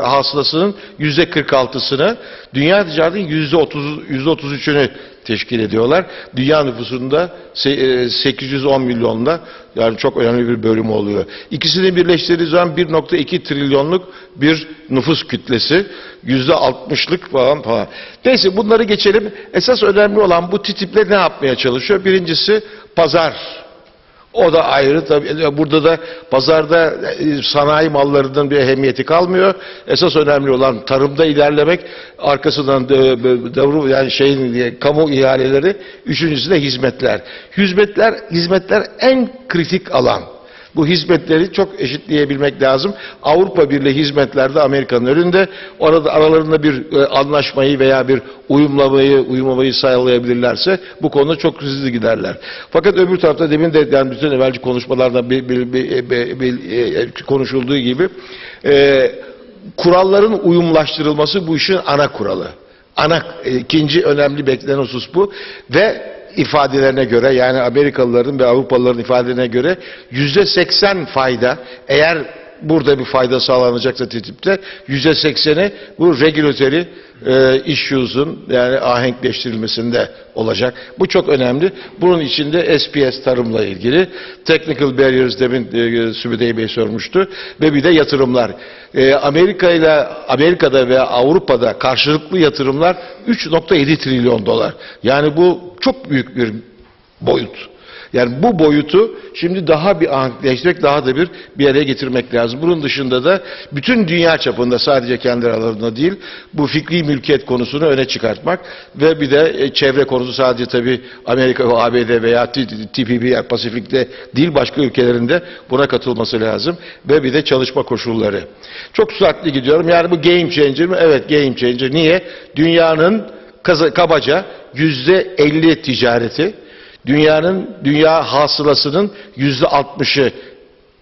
hasılasının %46'sını, dünya ticaretinin %33'ünü teşkil ediyorlar. Dünya nüfusunda 810 milyonla, yani çok önemli bir bölüm oluyor. İkisini birleştirdiği zaman 1.2 trilyonluk bir nüfus kütlesi, %60'lık falan. Neyse bunları geçelim. Esas önemli olan bu TTIP'le ne yapmaya çalışıyor? Birincisi pazar. O da ayrı tabii. Burada da pazarda sanayi mallarının bir ehemmiyeti kalmıyor. Esas önemli olan tarımda ilerlemek, arkasından yani kamu ihaleleri, üçüncüsü de hizmetler. Hizmetler en kritik alan. Bu hizmetleri çok eşitleyebilmek lazım. Avrupa Birliği hizmetlerde Amerika'nın önünde. Orada aralarında bir anlaşmayı veya bir uyumlamayı sağlayabilirlerse bu konuda çok hızlı giderler. Fakat öbür tarafta demin de yani bütün evvelki konuşmalarda konuşulduğu gibi kuralların uyumlaştırılması bu işin ana kuralı. İkinci önemli beklenen husus bu ve ifadelerine göre, yani Amerikalıların ve Avrupalıların ifadelerine göre %80 fayda, eğer burada bir fayda sağlanacaksa TTIP'te %80'i bu regulatory issues'un yani ahenkleştirilmesinde olacak. Bu çok önemli. Bunun içinde SPS tarımla ilgili, technical barriers demin Sübüdey Bey sormuştu ve bir de yatırımlar. Amerika'da ve Avrupa'da karşılıklı yatırımlar 3.7 trilyon dolar. Yani bu çok büyük bir boyut. Yani bu boyutu şimdi daha bir ahenkleştirmek, daha da bir araya getirmek lazım. Bunun dışında da bütün dünya çapında, sadece kendi aralarında değil, bu fikri mülkiyet konusunu öne çıkartmak ve bir de çevre konusu, sadece tabii Amerika ve ABD veya TPP Pasifik'te değil, başka ülkelerinde buna katılması lazım ve bir de çalışma koşulları. Çok süratli gidiyorum. Yani bu game changer mi? Evet, game changer. Niye? Dünyanın kabaca %50 ticareti, dünya hasılasının %60'ı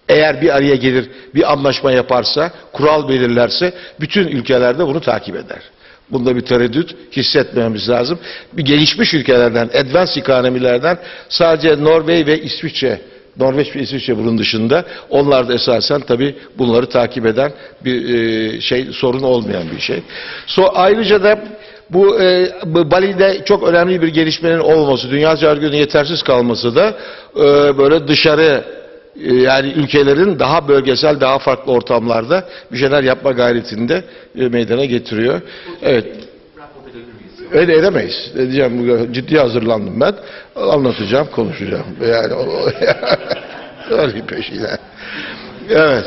eğer bir araya gelir, bir anlaşma yaparsa, kural belirlerse bütün ülkelerde bunu takip eder. Bunda bir tereddüt hissetmememiz lazım. Bir gelişmiş ülkelerden, advanced ekonomilerden sadece Norveç ve İsviçre bunun dışında, onlar da esasen tabii bunları takip eden bir sorun olmayan bir şey. Ayrıca da bu Bali'de çok önemli bir gelişmenin olması, dünya ticaret yetersiz kalması da böyle dışarı, yani ülkelerin daha bölgesel, daha farklı ortamlarda bir şeyler yapma gayretinde meydana getiriyor. Evet. Öyle edemeyiz. Diyeceğim, ciddi hazırlandım ben. Anlatacağım, konuşacağım. Yani öyle peşine. Evet.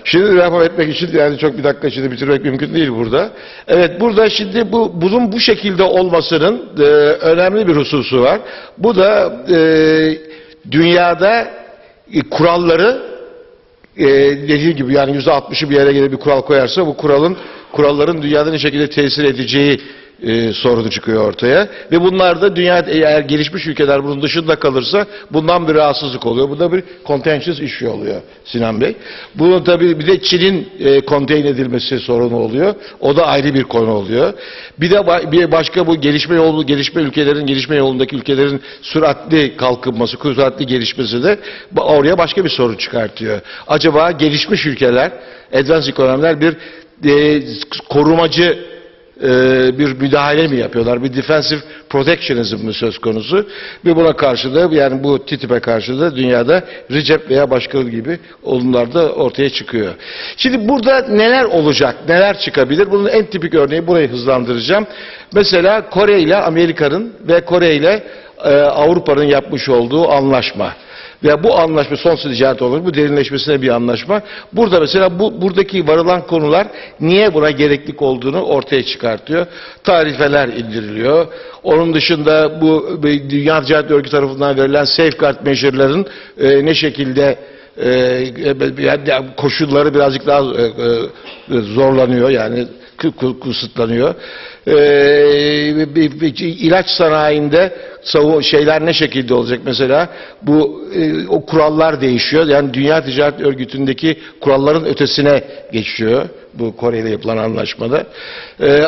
Şimdi devam etmek için, yani çok bir dakika içinde bitirmek mümkün değil burada. Evet, burada şimdi bunun bu şekilde olmasının önemli bir hususu var. Bu da dünyada kuralları dediğim gibi, yani %60'ı bir yere gelir bir kural koyarsa, bu kuralların dünyada ne şekilde tesir edeceği sorunu çıkıyor ortaya. Ve bunlar da dünya, eğer gelişmiş ülkeler bunun dışında kalırsa bundan bir rahatsızlık oluyor. Bu da bir contentious issue oluyor Sinan Bey. Bunun tabii bir de Çin'in contain edilmesi sorunu oluyor. O da ayrı bir konu oluyor. Bir de başka bu gelişme yolundaki ülkelerin süratli kalkınması, süratli gelişmesi de oraya başka bir sorun çıkartıyor. Acaba gelişmiş ülkeler, advanced ekonomiler bir korumacı bir müdahale mi yapıyorlar? Bir defensive protectionism mı söz konusu? Ve buna karşı da, yani bu TTIP'e karşı da dünyada Recep veya başkaları gibi olumlar da ortaya çıkıyor. Şimdi burada neler olacak? Neler çıkabilir? Bunun en tipik örneği, burayı hızlandıracağım. Mesela Kore ile Amerika'nın ve Kore ile Avrupa'nın yapmış olduğu anlaşma. Ve bu anlaşma sonsuz ticaret olur. Bu derinleşmesine bir anlaşma. Burada mesela buradaki varılan konular niye buna gereklilik olduğunu ortaya çıkartıyor. Tarifeler indiriliyor. Onun dışında bu Dünya Ticaret Örgütü tarafından verilen safeguard measure'ların ne şekilde koşulları birazcık daha zorlanıyor, yani kısıtlanıyor. İlaç sanayinde şeyler ne şekilde olacak mesela? O kurallar değişiyor. Yani Dünya Ticaret Örgütü'ndeki kuralların ötesine geçiyor bu Kore ile yapılan anlaşmada.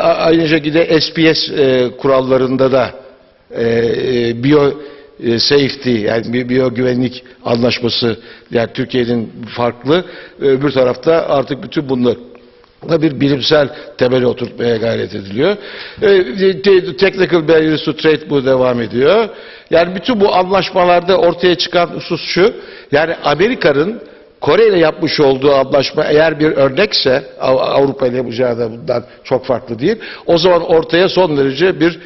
Aynı şekilde SPS kurallarında da safety, yani biyo güvenlik anlaşması, yani Türkiye'nin farklı. Öbür tarafta artık bütün bunlar bir bilimsel temeli oturtmaya gayret ediliyor. Technical barriers to trade bu devam ediyor. Yani bütün bu anlaşmalarda ortaya çıkan husus şu, yani Amerika'nın Kore ile yapmış olduğu anlaşma eğer bir örnekse, Avrupa ile yapacağı da bundan çok farklı değil, o zaman ortaya son derece bir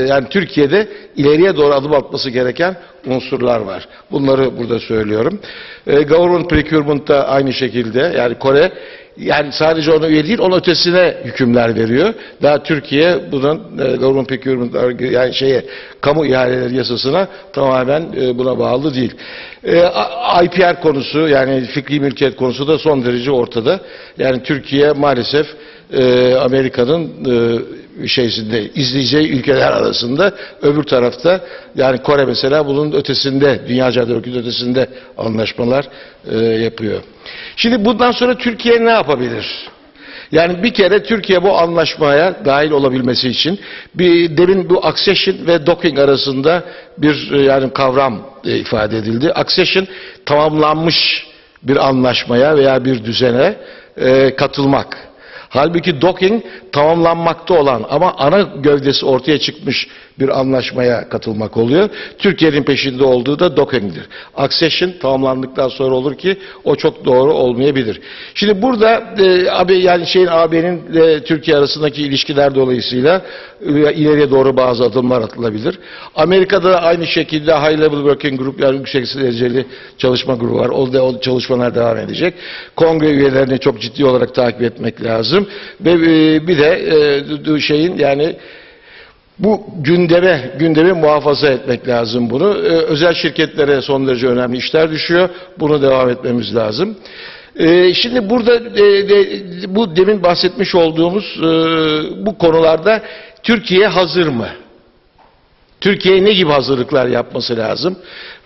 yani Türkiye'de ileriye doğru adım atması gereken unsurlar var. Bunları burada söylüyorum. Government procurement da aynı şekilde, yani Kore yani sadece ona üye değil, onun ötesine hükümler veriyor. Daha Türkiye bunun government procurement, yani kamu ihaleleri yasasına tamamen buna bağlı değil. IPR konusu, yani fikri mülkiyet konusu da son derece ortada. Yani Türkiye maalesef Amerika'nın izleyeceği ülkeler arasında, öbür tarafta yani Kore mesela bunun ötesinde, Dünya Ticaret Örgütü ötesinde anlaşmalar yapıyor. Şimdi bundan sonra Türkiye ne yapabilir? Yani bir kere Türkiye bu anlaşmaya dahil olabilmesi için demin bu accession ve docking arasında bir yani kavram ifade edildi. Accession tamamlanmış bir anlaşmaya veya bir düzene katılmak. Halbuki docking tamamlanmakta olan ama ana gövdesi ortaya çıkmış bir anlaşmaya katılmak oluyor. Türkiye'nin peşinde olduğu da docking'dir. Accession tamamlandıktan sonra olur ki o çok doğru olmayabilir. Şimdi burada yani AB'nin Türkiye arasındaki ilişkiler dolayısıyla ileriye doğru bazı adımlar atılabilir. Amerika'da da aynı şekilde High Level Working Group, yani yüksek dereceli çalışma grubu var. O çalışmalar devam edecek. Kongre üyelerini çok ciddi olarak takip etmek lazım. Ve bir de yani bu gündemi muhafaza etmek lazım bunu. Özel şirketlere son derece önemli işler düşüyor. Bunu devam etmemiz lazım. Şimdi burada bu demin bahsetmiş olduğumuz bu konularda Türkiye hazır mı? Türkiye ne gibi hazırlıklar yapması lazım?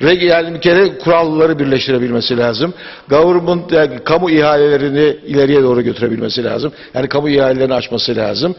Yani bir kere kuralları birleştirebilmesi lazım. Government, yani kamu ihalelerini ileriye doğru götürebilmesi lazım. Yani kamu ihalelerini açması lazım.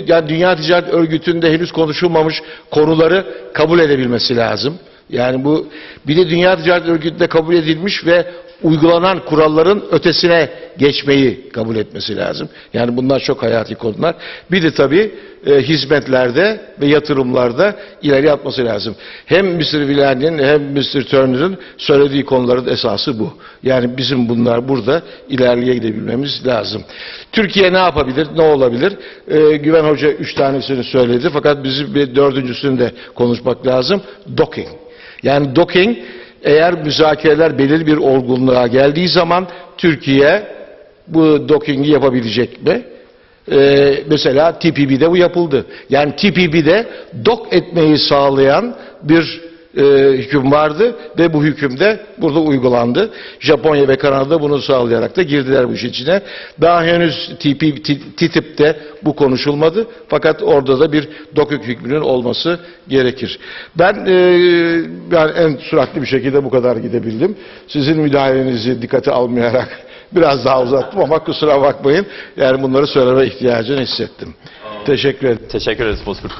Yani Dünya Ticaret Örgütü'nde henüz konuşulmamış konuları kabul edebilmesi lazım. Yani bu bir de Dünya Ticaret Örgütü'nde kabul edilmiş ve uygulanan kuralların ötesine geçmeyi kabul etmesi lazım. Yani bunlar çok hayati konular. Bir de tabii hizmetlerde ve yatırımlarda ileri atması lazım. Hem Mr. Villani'nin hem Mr. Turner'ın söylediği konuların esası bu. Yani bizim burada ilerleye gidebilmemiz lazım. Türkiye ne yapabilir, ne olabilir? Güven Hoca 3 tanesini söyledi, fakat bizim bir dördüncüsünü de konuşmak lazım. Docking. Yani docking, eğer müzakereler belirli bir olgunluğa geldiği zaman Türkiye bu docking'i yapabilecek mi? Mesela TPP'de bu yapıldı. Yani TPP'de dock etmeyi sağlayan bir hüküm vardı ve bu hüküm de burada uygulandı. Japonya ve Kanada bunu sağlayarak da girdiler bu işin içine. Daha henüz TTIP'te bu konuşulmadı. Fakat orada da bir dokük hükmünün olması gerekir. Ben yani en süratli bir şekilde bu kadar gidebildim. Sizin müdahalenizi dikkate almayarak biraz daha uzattım ama kusura bakmayın. Yani bunları söyleme ihtiyacını hissettim. Teşekkür ederim. Teşekkür ederiz Bozkurt.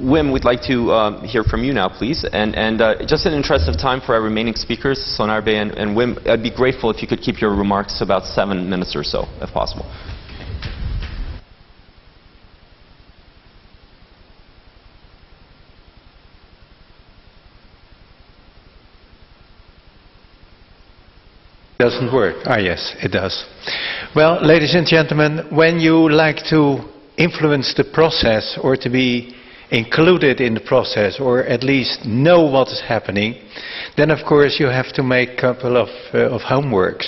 Wim, we'd like to hear from you now, please. And just in the interest of time for our remaining speakers, Sonar Bey and Wim, I'd be grateful if you could keep your remarks about 7 minutes or so, if possible. Doesn't work. Ah, yes, it does. Well, ladies and gentlemen, when you like to influence the process or to be included in the process or at least know what is happening, then of course you have to make a couple of homeworks.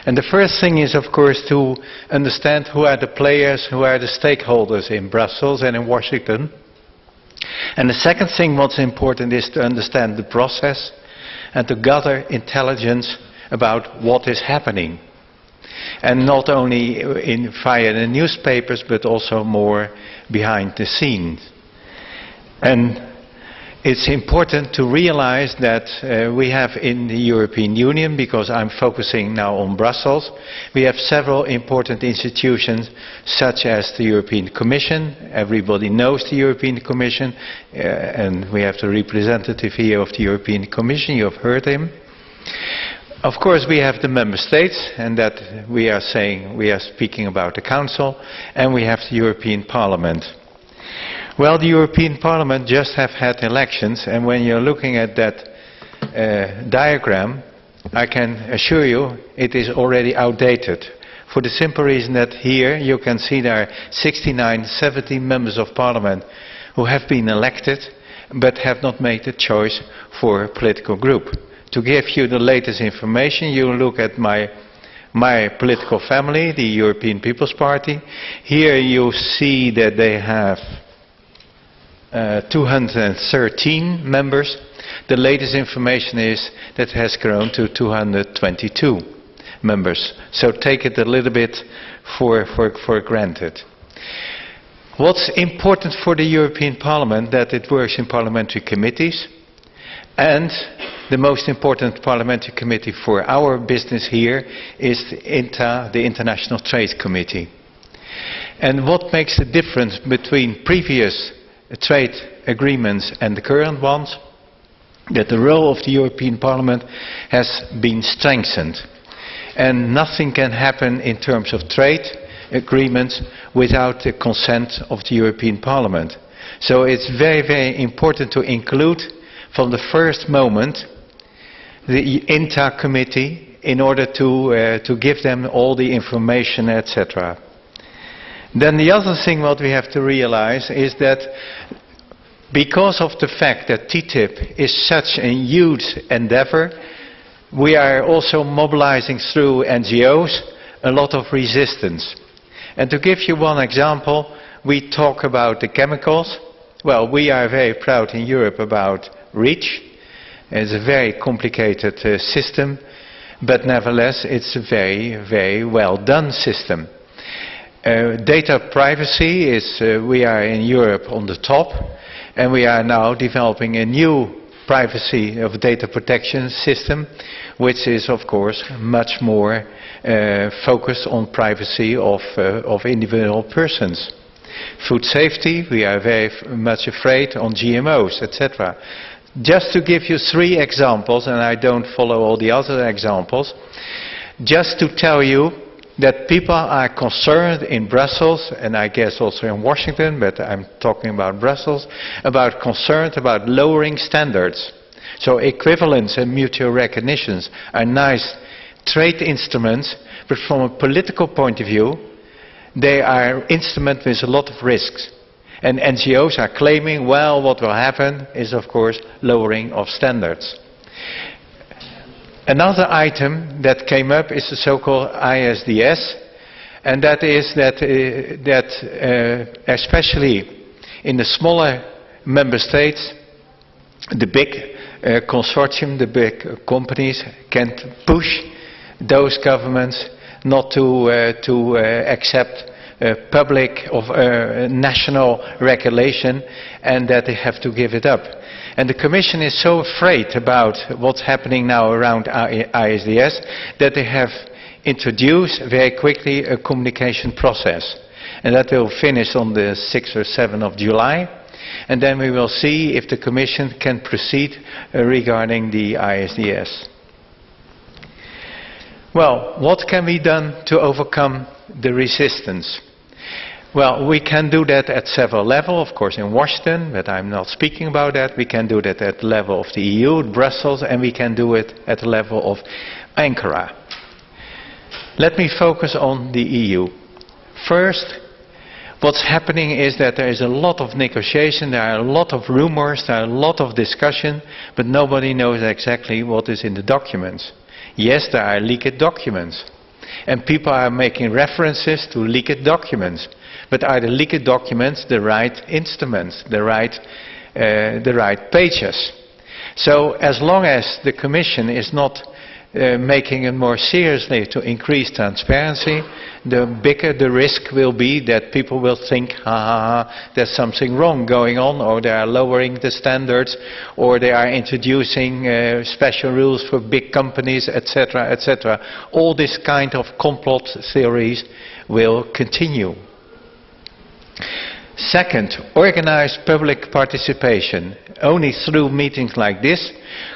And the first thing is of course to understand who are the players, who are the stakeholders in Brussels and in Washington. And the second thing what's important is to understand the process and to gather intelligence about what is happening. And not only via the newspapers, but also more behind the scenes. And it's important to realize that we have in the European Union, because I'm focusing now on Brussels, we have several important institutions such as the European Commission. Everybody knows the European Commission, and we have the representative here of the European Commission, you have heard him. Of course we have the member states, and that we are speaking about the Council, and we have the European Parliament. Well, the European Parliament just have had elections, and when you're looking at that diagram, I can assure you it is already outdated. For the simple reason that here you can see there are 69, 70 members of Parliament who have been elected, but have not made a choice for a political group. To give you the latest information, you look at my political family, the European People's Party. Here you see that they have 213 members. The latest information is that it has grown to 222 members. So take it a little bit for granted. What's important for the European Parliament, that it works in parliamentary committees, and the most important parliamentary committee for our business here is the INTA, the International Trade Committee. And what makes the difference between previous trade agreements and the current ones? That the role of the European Parliament has been strengthened. And nothing can happen in terms of trade agreements without the consent of the European Parliament. So it's very, very important to include from the first moment the INTA committee in order to give them all the information, etc. Then the other thing what we have to realize is that because of the fact that TTIP is such a huge endeavor, we are also mobilizing through NGOs a lot of resistance. And to give you one example, we talk about the chemicals. Well, we are very proud in Europe about REACH. It's a very complicated system, but nevertheless it's a very, very well done system. Data privacy is, we are in Europe on the top, and we are now developing a new privacy of data protection system, which is of course much more focused on privacy of individual persons. Food safety, we are very much afraid on GMOs, etc. Just to give you 3 examples, and I don't follow all the other examples, just to tell you that people are concerned in Brussels, and I guess also in Washington, but I'm talking about Brussels, concerned about lowering standards. So equivalence and mutual recognitions are nice trade instruments, but from a political point of view, they are instruments with a lot of risks. And NGOs are claiming, well, what will happen is, of course, lowering of standards. Another item that came up is the so-called ISDS. And that is that, especially in the smaller member states, the big consortium, the big companies can push those governments not to accept public or national regulation, and that they have to give it up. And the Commission is so afraid about what's happening now around ISDS that they have introduced very quickly a communication process. And that will finish on the 6th or 7th of July. And then we will see if the Commission can proceed regarding the ISDS. Well, what can be done to overcome the resistance? Well, we can do that at several levels, of course in Washington, but I'm not speaking about that. We can do that at the level of the EU, Brussels, and we can do it at the level of Ankara. Let me focus on the EU. First, what's happening is that there is a lot of negotiation, there are a lot of rumors, there are a lot of discussion, but nobody knows exactly what is in the documents. Yes, there are leaked documents, and people are making references to leaked documents. But are the leaked documents the right instruments, the right pages? So as long as the Commission is not making it more seriously to increase transparency, the bigger the risk will be that people will think, there's something wrong going on, or they are lowering the standards, or they are introducing special rules for big companies, etc., etc. All this kind of complot theories will continue. Second, organize public participation. Only through meetings like this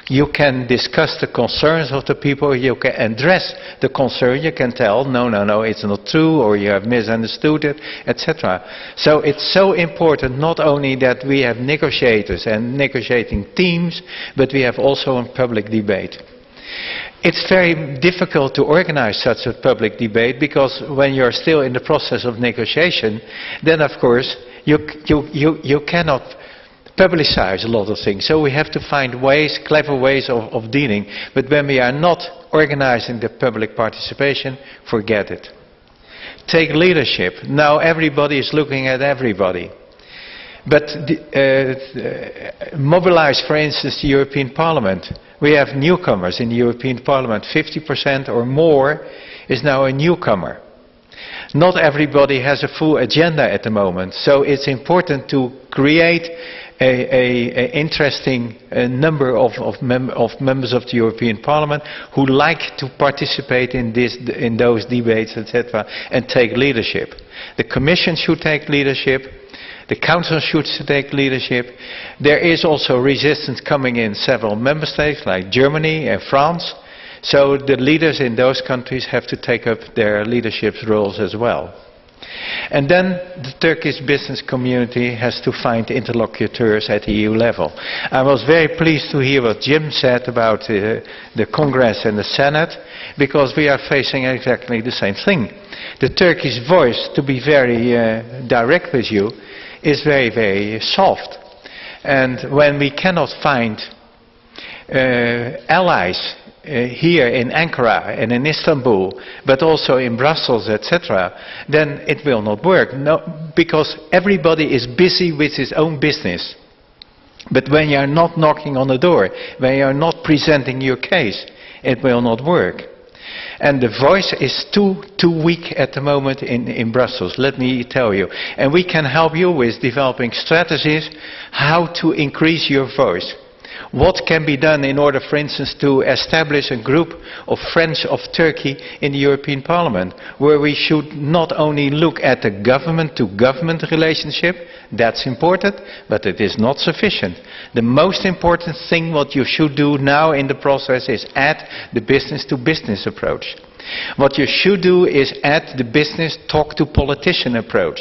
you can discuss the concerns of the people, you can address the concern, you can tell, no, it's not true, or you have misunderstood it, etc. So it's so important not only that we have negotiators and negotiating teams, but we have also a public debate. It's very difficult to organize such a public debate, because when you're still in the process of negotiation, then of course you cannot publicize a lot of things. So we have to find ways, clever ways of dealing. But when we are not organizing the public participation, forget it. Take leadership. Now everybody is looking at everybody. But mobilize, for instance, the European Parliament. We have newcomers in the European Parliament. 50% or more is now a newcomer. Not everybody has a full agenda at the moment. So it's important to create an interesting number of members of the European Parliament who like to participate in those debates, etc., and take leadership. The Commission should take leadership. The Council should take leadership. There is also resistance coming in several member states like Germany and France. So the leaders in those countries have to take up their leadership roles as well. And then the Turkish business community has to find interlocutors at the EU level. I was very pleased to hear what Jim said about the Congress and the Senate, because we are facing exactly the same thing. The Turkish voice, to be very direct with you, is very, very soft. And when we cannot find allies here in Ankara and in Istanbul, but also in Brussels, etc., then it will not work. No, because everybody is busy with his own business. But when you are not knocking on the door, when you are not presenting your case, it will not work. And the voice is too weak at the moment in Brussels, let me tell you. And we can help you with developing strategies how to increase your voice. What can be done in order, for instance, to establish a group of friends of Turkey in the European Parliament, where we should not only look at the government-to-government relationship, that's important, but it is not sufficient. The most important thing what you should do now in the process is add the business-to-business approach. What you should do is add the business talk-to-politician approach.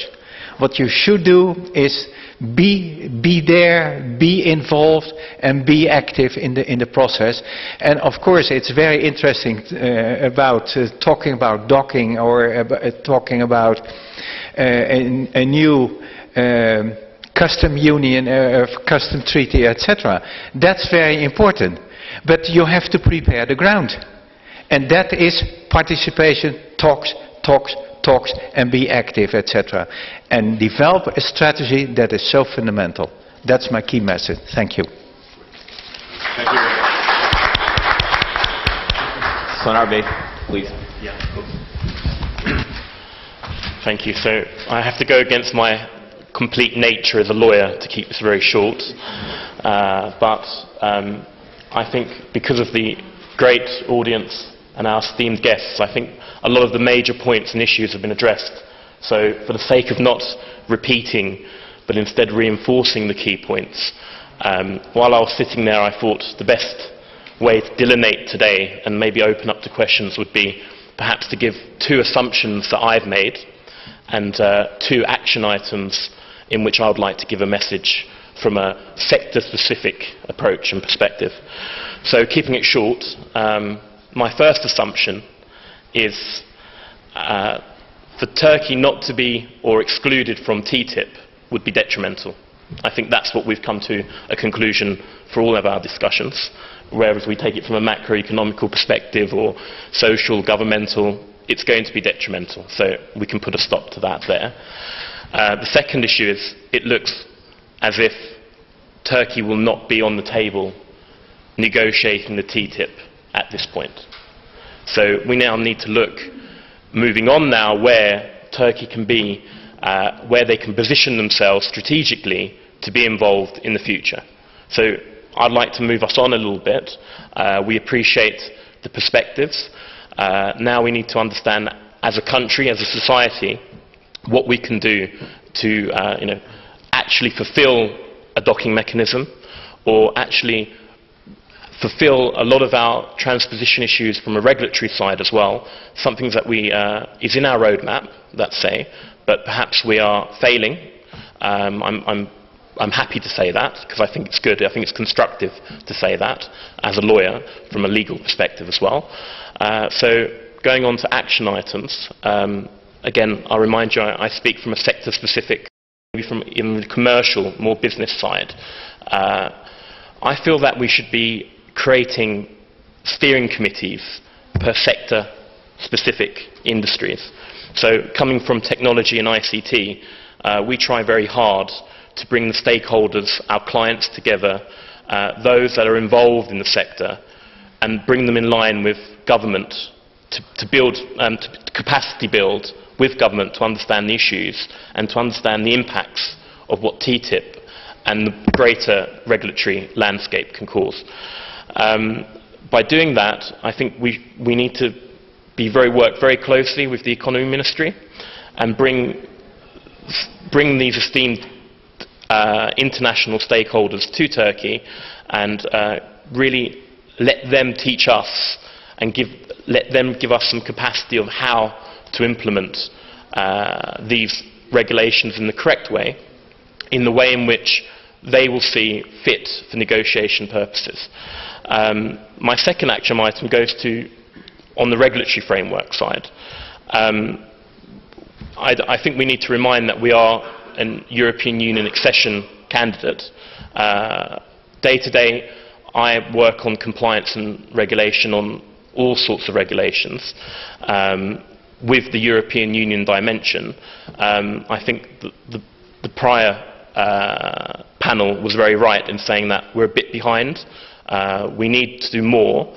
What you should do is be there, be involved, and be active in the process. And of course it's very interesting about talking about docking, or talking about a new custom union, custom treaty, etc. That's very important. But you have to prepare the ground. And that is participation, talks, talks and be active, etc. And develop a strategy that is so fundamental. That's my key message. Thank you. Thank you. Sonarbe, please. Yeah. Thank you. So I have to go against my complete nature as a lawyer to keep this very short. But I think because of the great audience and our esteemed guests, I think a lot of the major points and issues have been addressed. So for the sake of not repeating, but instead reinforcing the key points, while I was sitting there, I thought the best way to delineate today and maybe open up to questions would be perhaps to give two assumptions that I've made and two action items in which I would like to give a message from a sector-specific approach and perspective. So keeping it short, my first assumption is for Turkey not to be or excluded from TTIP would be detrimental. I think that's what we've come to a conclusion for all of our discussions, whereas we take it from a macroeconomical perspective or social, governmental, it's going to be detrimental. So we can put a stop to that there. The second issue is it looks as if Turkey will not be on the table negotiating the TTIP at this point. So we now need to look, moving on now, where Turkey can be, where they can position themselves strategically to be involved in the future. So I'd like to move us on a little bit. We appreciate the perspectives. Now we need to understand as a country, as a society, what we can do to actually fulfill a docking mechanism or actually fulfill a lot of our transposition issues from a regulatory side as well, something that is in our roadmap, let's say, but perhaps we are failing. I'm happy to say that because I think it's good, I think it's constructive to say that as a lawyer from a legal perspective as well. So going on to action items, again, I'll remind you I speak from a sector-specific, maybe from in the commercial, more business side. I feel that we should be creating steering committees per sector-specific industries. So coming from technology and ICT, we try very hard to bring the stakeholders, our clients together, those that are involved in the sector, and bring them in line with government to build, to capacity build with government to understand the issues and to understand the impacts of what TTIP and the greater regulatory landscape can cause. By doing that, I think we need to work very closely with the Economy Ministry and bring these esteemed international stakeholders to Turkey and really let them teach us and let them give us some capacity of how to implement these regulations in the correct way, in the way in which they will see fit for negotiation purposes. My second action item goes to on the regulatory framework side. I think we need to remind that we are a European Union accession candidate. Day to day, I work on compliance and regulation on all sorts of regulations with the European Union dimension. I think the prior panel was very right in saying that we're a bit behind. We need to do more,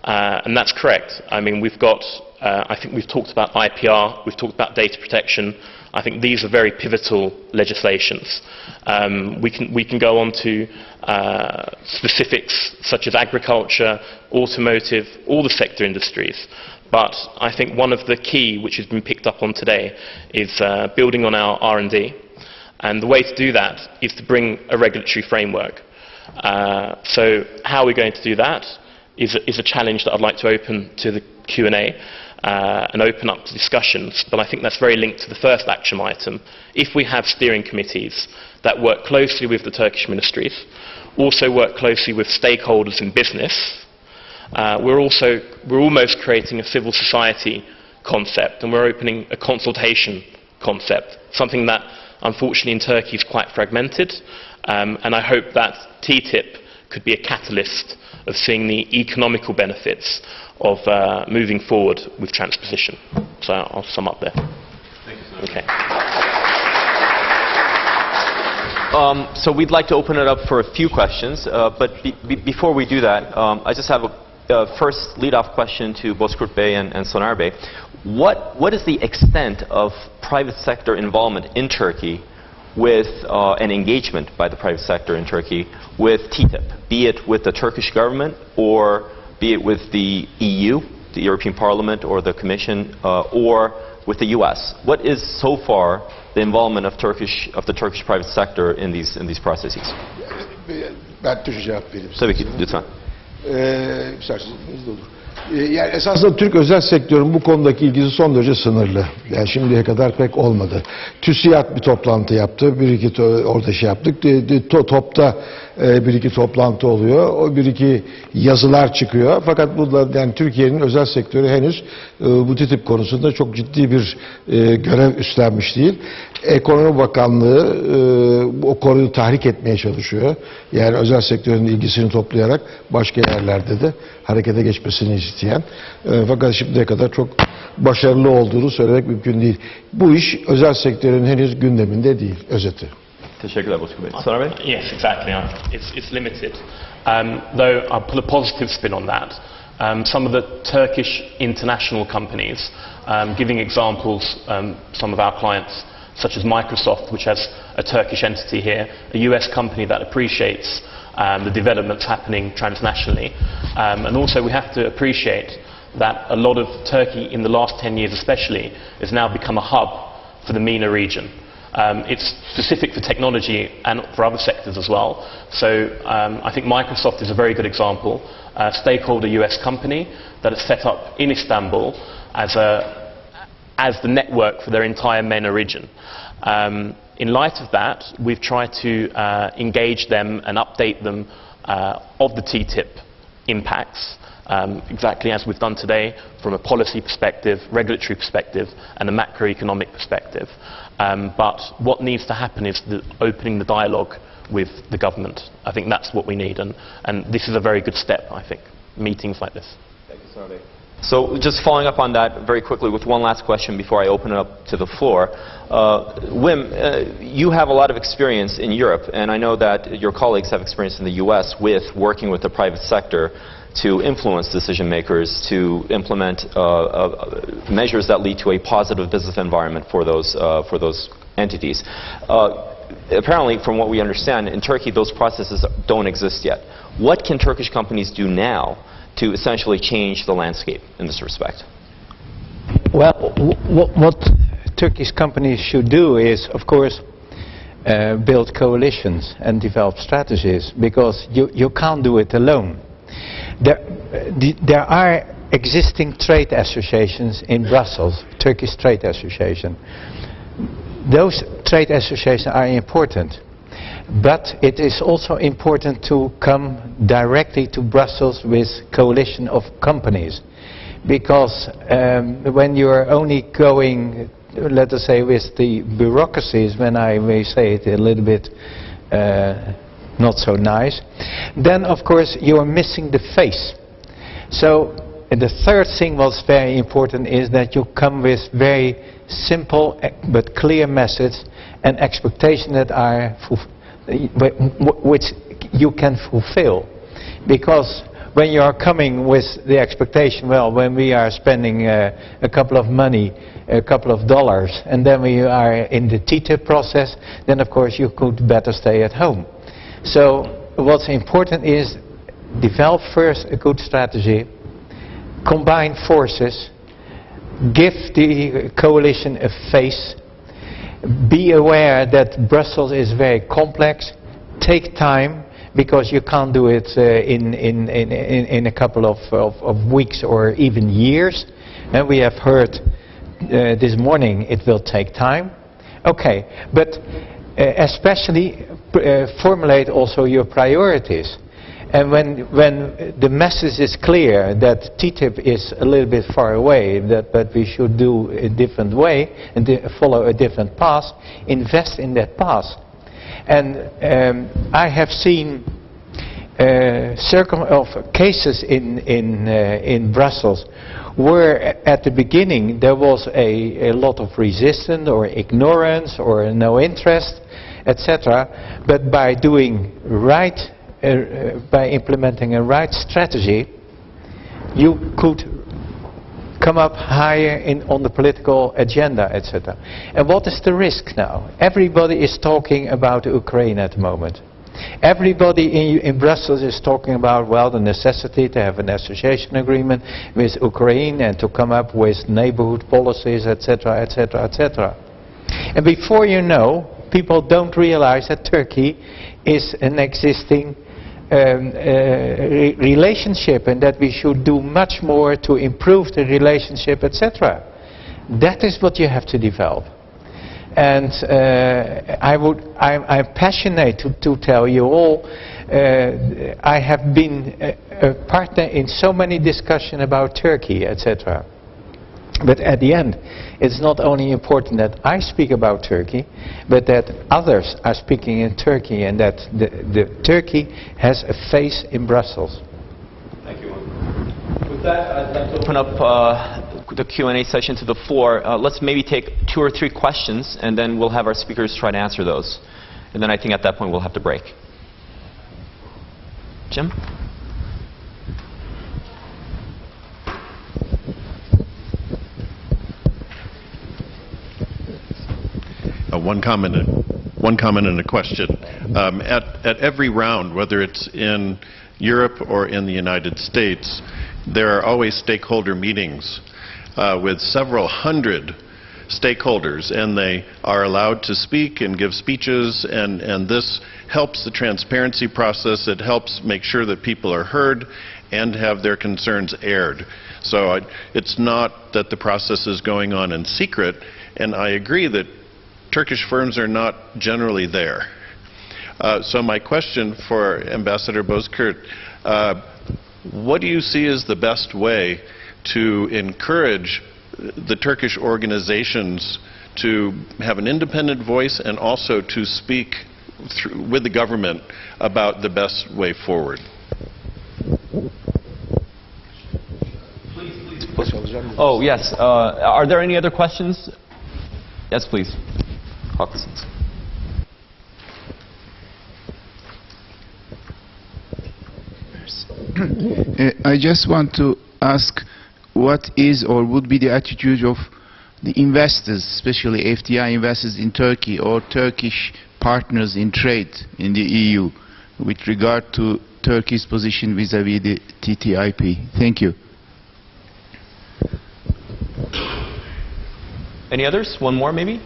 and that's correct. I mean, we've got, I think we've talked about IPR, we've talked about data protection. I think these are very pivotal legislations. We can go on to specifics such as agriculture, automotive, all the sector industries. But I think one of the key, which has been picked up on today, is building on our R&D. And the way to do that is to bring a regulatory framework. So how are we going to do that is a challenge that I'd like to open to the Q&A and open up to discussions. But I think that's very linked to the first action item. If we have steering committees that work closely with the Turkish ministries, also work closely with stakeholders in business, we're almost creating a civil society concept, and we're opening a consultation concept, something that unfortunately in Turkey is quite fragmented, and I hope that TTIP could be a catalyst of seeing the economical benefits of moving forward with transposition. So I'll sum up there. Okay. So we'd like to open it up for a few questions, but before we do that, I just have a first lead-off question to Bozkurt Bey and Soner Bey. What is the extent of private sector involvement in Turkey with an engagement by the private sector in Turkey with TTIP, be it with the Turkish government or be it with the EU, the European Parliament or the Commission, or with the US? What is so far the involvement of the Turkish private sector in these processes? Ben Türkçe cevap vereyim. Tabii ki, lütfen. İsterseniz hızlı olur. Yani esasında Türk özel sektörün bu konudaki ilgisi son derece sınırlı. Yani şimdiye kadar pek olmadı. TÜSİAD bir toplantı yaptı. Bir iki orada şey yaptık. TOP'ta bir iki toplantı oluyor. O bir iki yazılar çıkıyor. Fakat burada yani Türkiye'nin özel sektörü henüz bu TTIP konusunda çok ciddi bir görev üstlenmiş değil. Ekonomi Bakanlığı o konuyu tahrik etmeye çalışıyor. Yani özel sektörün ilgisini toplayarak başka yerlerde de harekete geçmesini isteyen. Fakat şimdiye kadar çok başarılı olduğunu söylemek mümkün değil. Bu iş özel sektörün henüz gündeminde değil. Özeti. Teşekkürler Bozkurt Bey. Soner Bey? Yes, exactly. It's limited. Though I'll put a positive spin on that. Some of the Turkish international companies, giving examples, some of our clients, such as Microsoft, which has a Turkish entity here, a US company that appreciates the developments happening transnationally. And also we have to appreciate that a lot of Turkey in the last 10 years especially has now become a hub for the MENA region. It's specific for technology and for other sectors as well. So I think Microsoft is a very good example. A stakeholder US company that is set up in Istanbul as the network for their entire MENA region. In light of that, we've tried to engage them and update them of the TTIP impacts, exactly as we've done today, from a policy perspective, regulatory perspective, and a macroeconomic perspective. But what needs to happen is opening the dialogue with the government. I think that's what we need, and this is a very good step, I think, meetings like this. Thank you, Soner Bey. So just following up on that very quickly with one last question before I open it up to the floor. Wim, you have a lot of experience in Europe, and I know that your colleagues have experience in the US with working with the private sector to influence decision makers, to implement measures that lead to a positive business environment for those entities. Apparently, from what we understand, in Turkey those processes don't exist yet. What can Turkish companies do now to essentially change the landscape in this respect? Well, what Turkish companies should do is, of course, build coalitions and develop strategies, because you can't do it alone. There are existing trade associations in Brussels, Turkish Trade Association. Those trade associations are important. But it is also important to come directly to Brussels with coalition of companies, because when you are only going, let us say, with the bureaucracies, when I may say it a little bit not so nice, then of course you are missing the face. So the third thing what's very important is that you come with very simple but clear messages and expectations that are which you can fulfill. Because when you are coming with the expectation, well, when we are spending a couple of dollars, and then we are in the TTIP process, then of course you could better stay at home. So what's important is develop first a good strategy, combine forces, give the coalition a face, be aware that Brussels is very complex, take time, because you can't do it in a couple of weeks or even years. And we have heard this morning it will take time. Okay, but especially formulate also your priorities. And when the message is clear that TTIP is a little bit far away, but we should do a different way and follow a different path, invest in that path. And I have seen cases in Brussels where at the beginning there was a lot of resistance or ignorance or no interest, etc. But by doing right, by implementing a right strategy, you could come up higher on the political agenda, etc. And what is the risk now? Everybody is talking about Ukraine at the moment. Everybody in Brussels is talking about, well, the necessity to have an association agreement with Ukraine and to come up with neighborhood policies, etc., etc., etc. And before you know, people don't realize that Turkey is an existing relationship and that we should do much more to improve the relationship, etc. That is what you have to develop. And I'm passionate to tell you all, I have been a partner in so many discussions about Turkey, etc. But at the end, it's not only important that I speak about Turkey, but that others are speaking in Turkey and that the Turkey has a face in Brussels. Thank you. With that, I'd like to open up the Q&A session to the floor. Let's maybe take 2 or 3 questions, and then we'll have our speakers try to answer those. And then I think at that point we'll have to break. Jim? One comment and a question. At every round, whether it's in Europe or in the United States, there are always stakeholder meetings with several hundred stakeholders, and they are allowed to speak and give speeches, and this helps the transparency process. It helps make sure that people are heard and have their concerns aired. So it's not that the process is going on in secret, and I agree that Turkish firms are not generally there. So my question for Ambassador Bozkurt, what do you see as the best way to encourage the Turkish organizations to have an independent voice and also to speak with the government about the best way forward? Oh, yes. Are there any other questions? Yes, please. I just want to ask what is or would be the attitude of the investors, especially FDI investors in Turkey or Turkish partners in trade in the EU with regard to Turkey's position vis-à-vis the TTIP. Thank you. Any others? One more maybe?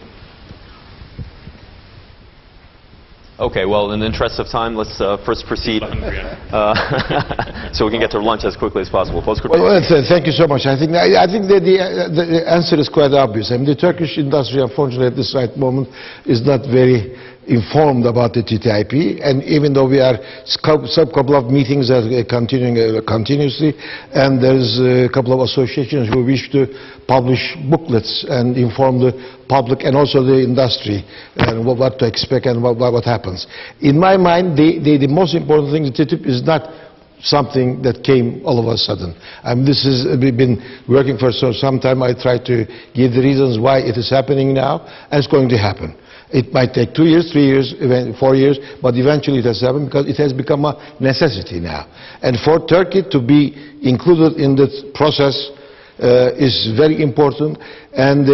Okay, well, in the interest of time, let's first proceed so we can get to lunch as quickly as possible. Well, thank you so much. I think that the answer is quite obvious. I mean, the Turkish industry, unfortunately, at this right moment, is not very informed about the TTIP, and even though we are couple of meetings are continuing continuously, and there's a couple of associations who wish to publish booklets and inform the public and also the industry and what to expect and what happens. In my mind, the most important thing, the TTIP is not something that came all of a sudden. I mean, we've been working for some time. I try to give the reasons why it is happening now, and it's going to happen. It might take 2 years, 3 years, 4 years, but eventually it has happened because it has become a necessity now. And for Turkey to be included in this process is very important. And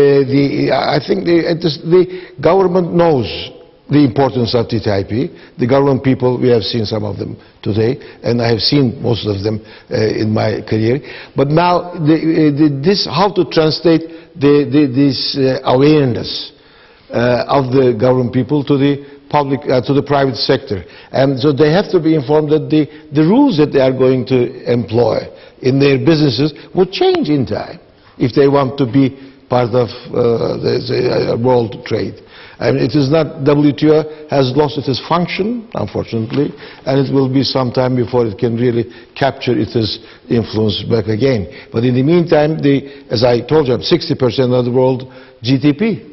I think the government knows the importance of TTIP. The government people, we have seen some of them today, and I have seen most of them in my career. But now, how to translate this awareness of the government people to the public, to the private sector. And so they have to be informed that the rules that they are going to employ in their businesses would change in time if they want to be part of the world trade. I mean, it is not, WTO has lost its function, unfortunately, and it will be some time before it can really capture its influence back again. But in the meantime, as I told you, 60% of the world GDP.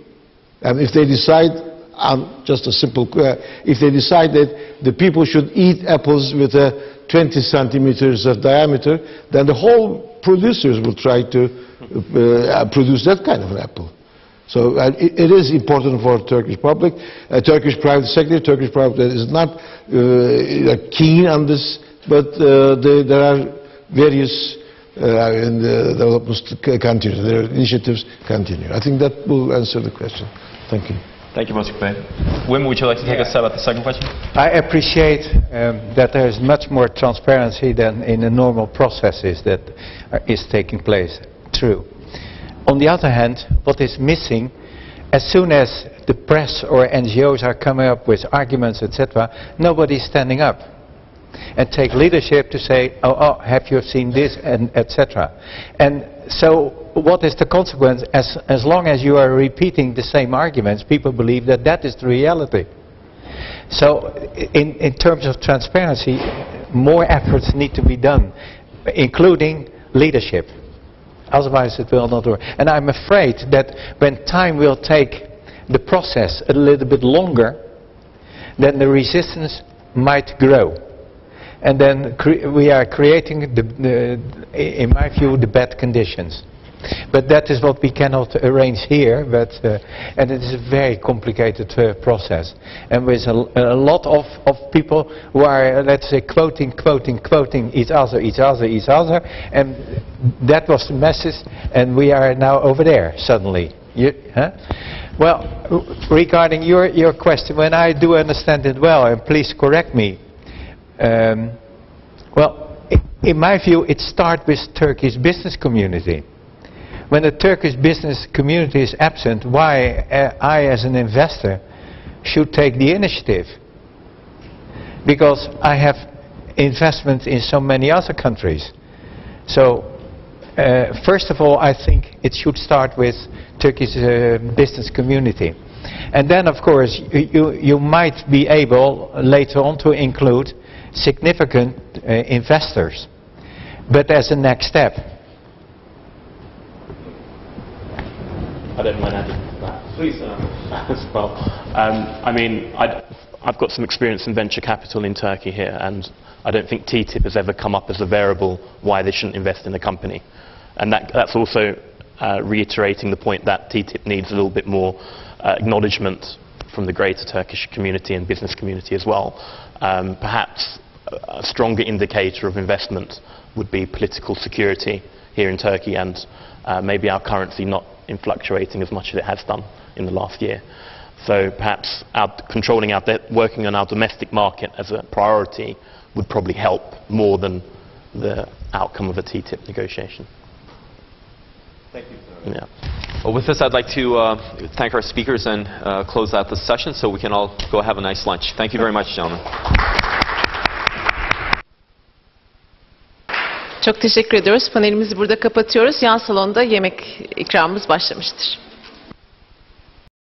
And if they decide, just a simple, if they decide that the people should eat apples with a 20 centimeters of diameter, then the whole producers will try to produce that kind of an apple. So it is important for Turkish public, Turkish private sector. Turkish private is not keen on this, but there are various in the developments continue. Their initiatives continue. I think that will answer the question. Thank you. Thank you, Mr. Kupay. Wim, would you like to take a stab at the second question? I appreciate that there is much more transparency than in the normal processes that is taking place. True. On the other hand, what is missing, as soon as the press or NGOs are coming up with arguments, etc., nobody is standing up and take leadership to say, oh, have you seen this, and etc. And so what is the consequence? As long as you are repeating the same arguments, people believe that that is the reality. So in terms of transparency, more efforts need to be done, including leadership. Otherwise it will not work. And I'm afraid that when time will take the process a little bit longer, then the resistance might grow. And then we are creating, in my view, the bad conditions. But that is what we cannot arrange here, and it is a very complicated process. And with a lot of people who are, let's say, quoting each other, and that was the message, and we are now over there, suddenly. Well, regarding your question, when I do understand it well, and please correct me, well, in my view, it starts with Turkish business community. When the Turkish business community is absent, why I as an investor should take the initiative? Because I have investment in so many other countries. So, first of all, I think it should start with Turkish business community. And then, of course, you might be able later on to include significant investors, but as a next step. I don't mind adding to that. Please, as well. I mean, I've got some experience in venture capital in Turkey here, and I don't think TTIP has ever come up as a variable why they shouldn't invest in the company. And that's also reiterating the point that TTIP needs a little bit more acknowledgement from the greater Turkish community and business community as well. Perhaps a stronger indicator of investment would be political security here in Turkey, and maybe our currency not fluctuating as much as it has done in the last year. So perhaps working on our domestic market as a priority would probably help more than the outcome of a TTIP negotiation. Thank you, sir. Yeah. Well, with this, I'd like to thank our speakers and close out the session so we can all go have a nice lunch. Thank you very much, gentlemen. Çok teşekkür ediyoruz. Panelimizi burada kapatıyoruz. Yan salonda yemek ikramımız başlamıştır.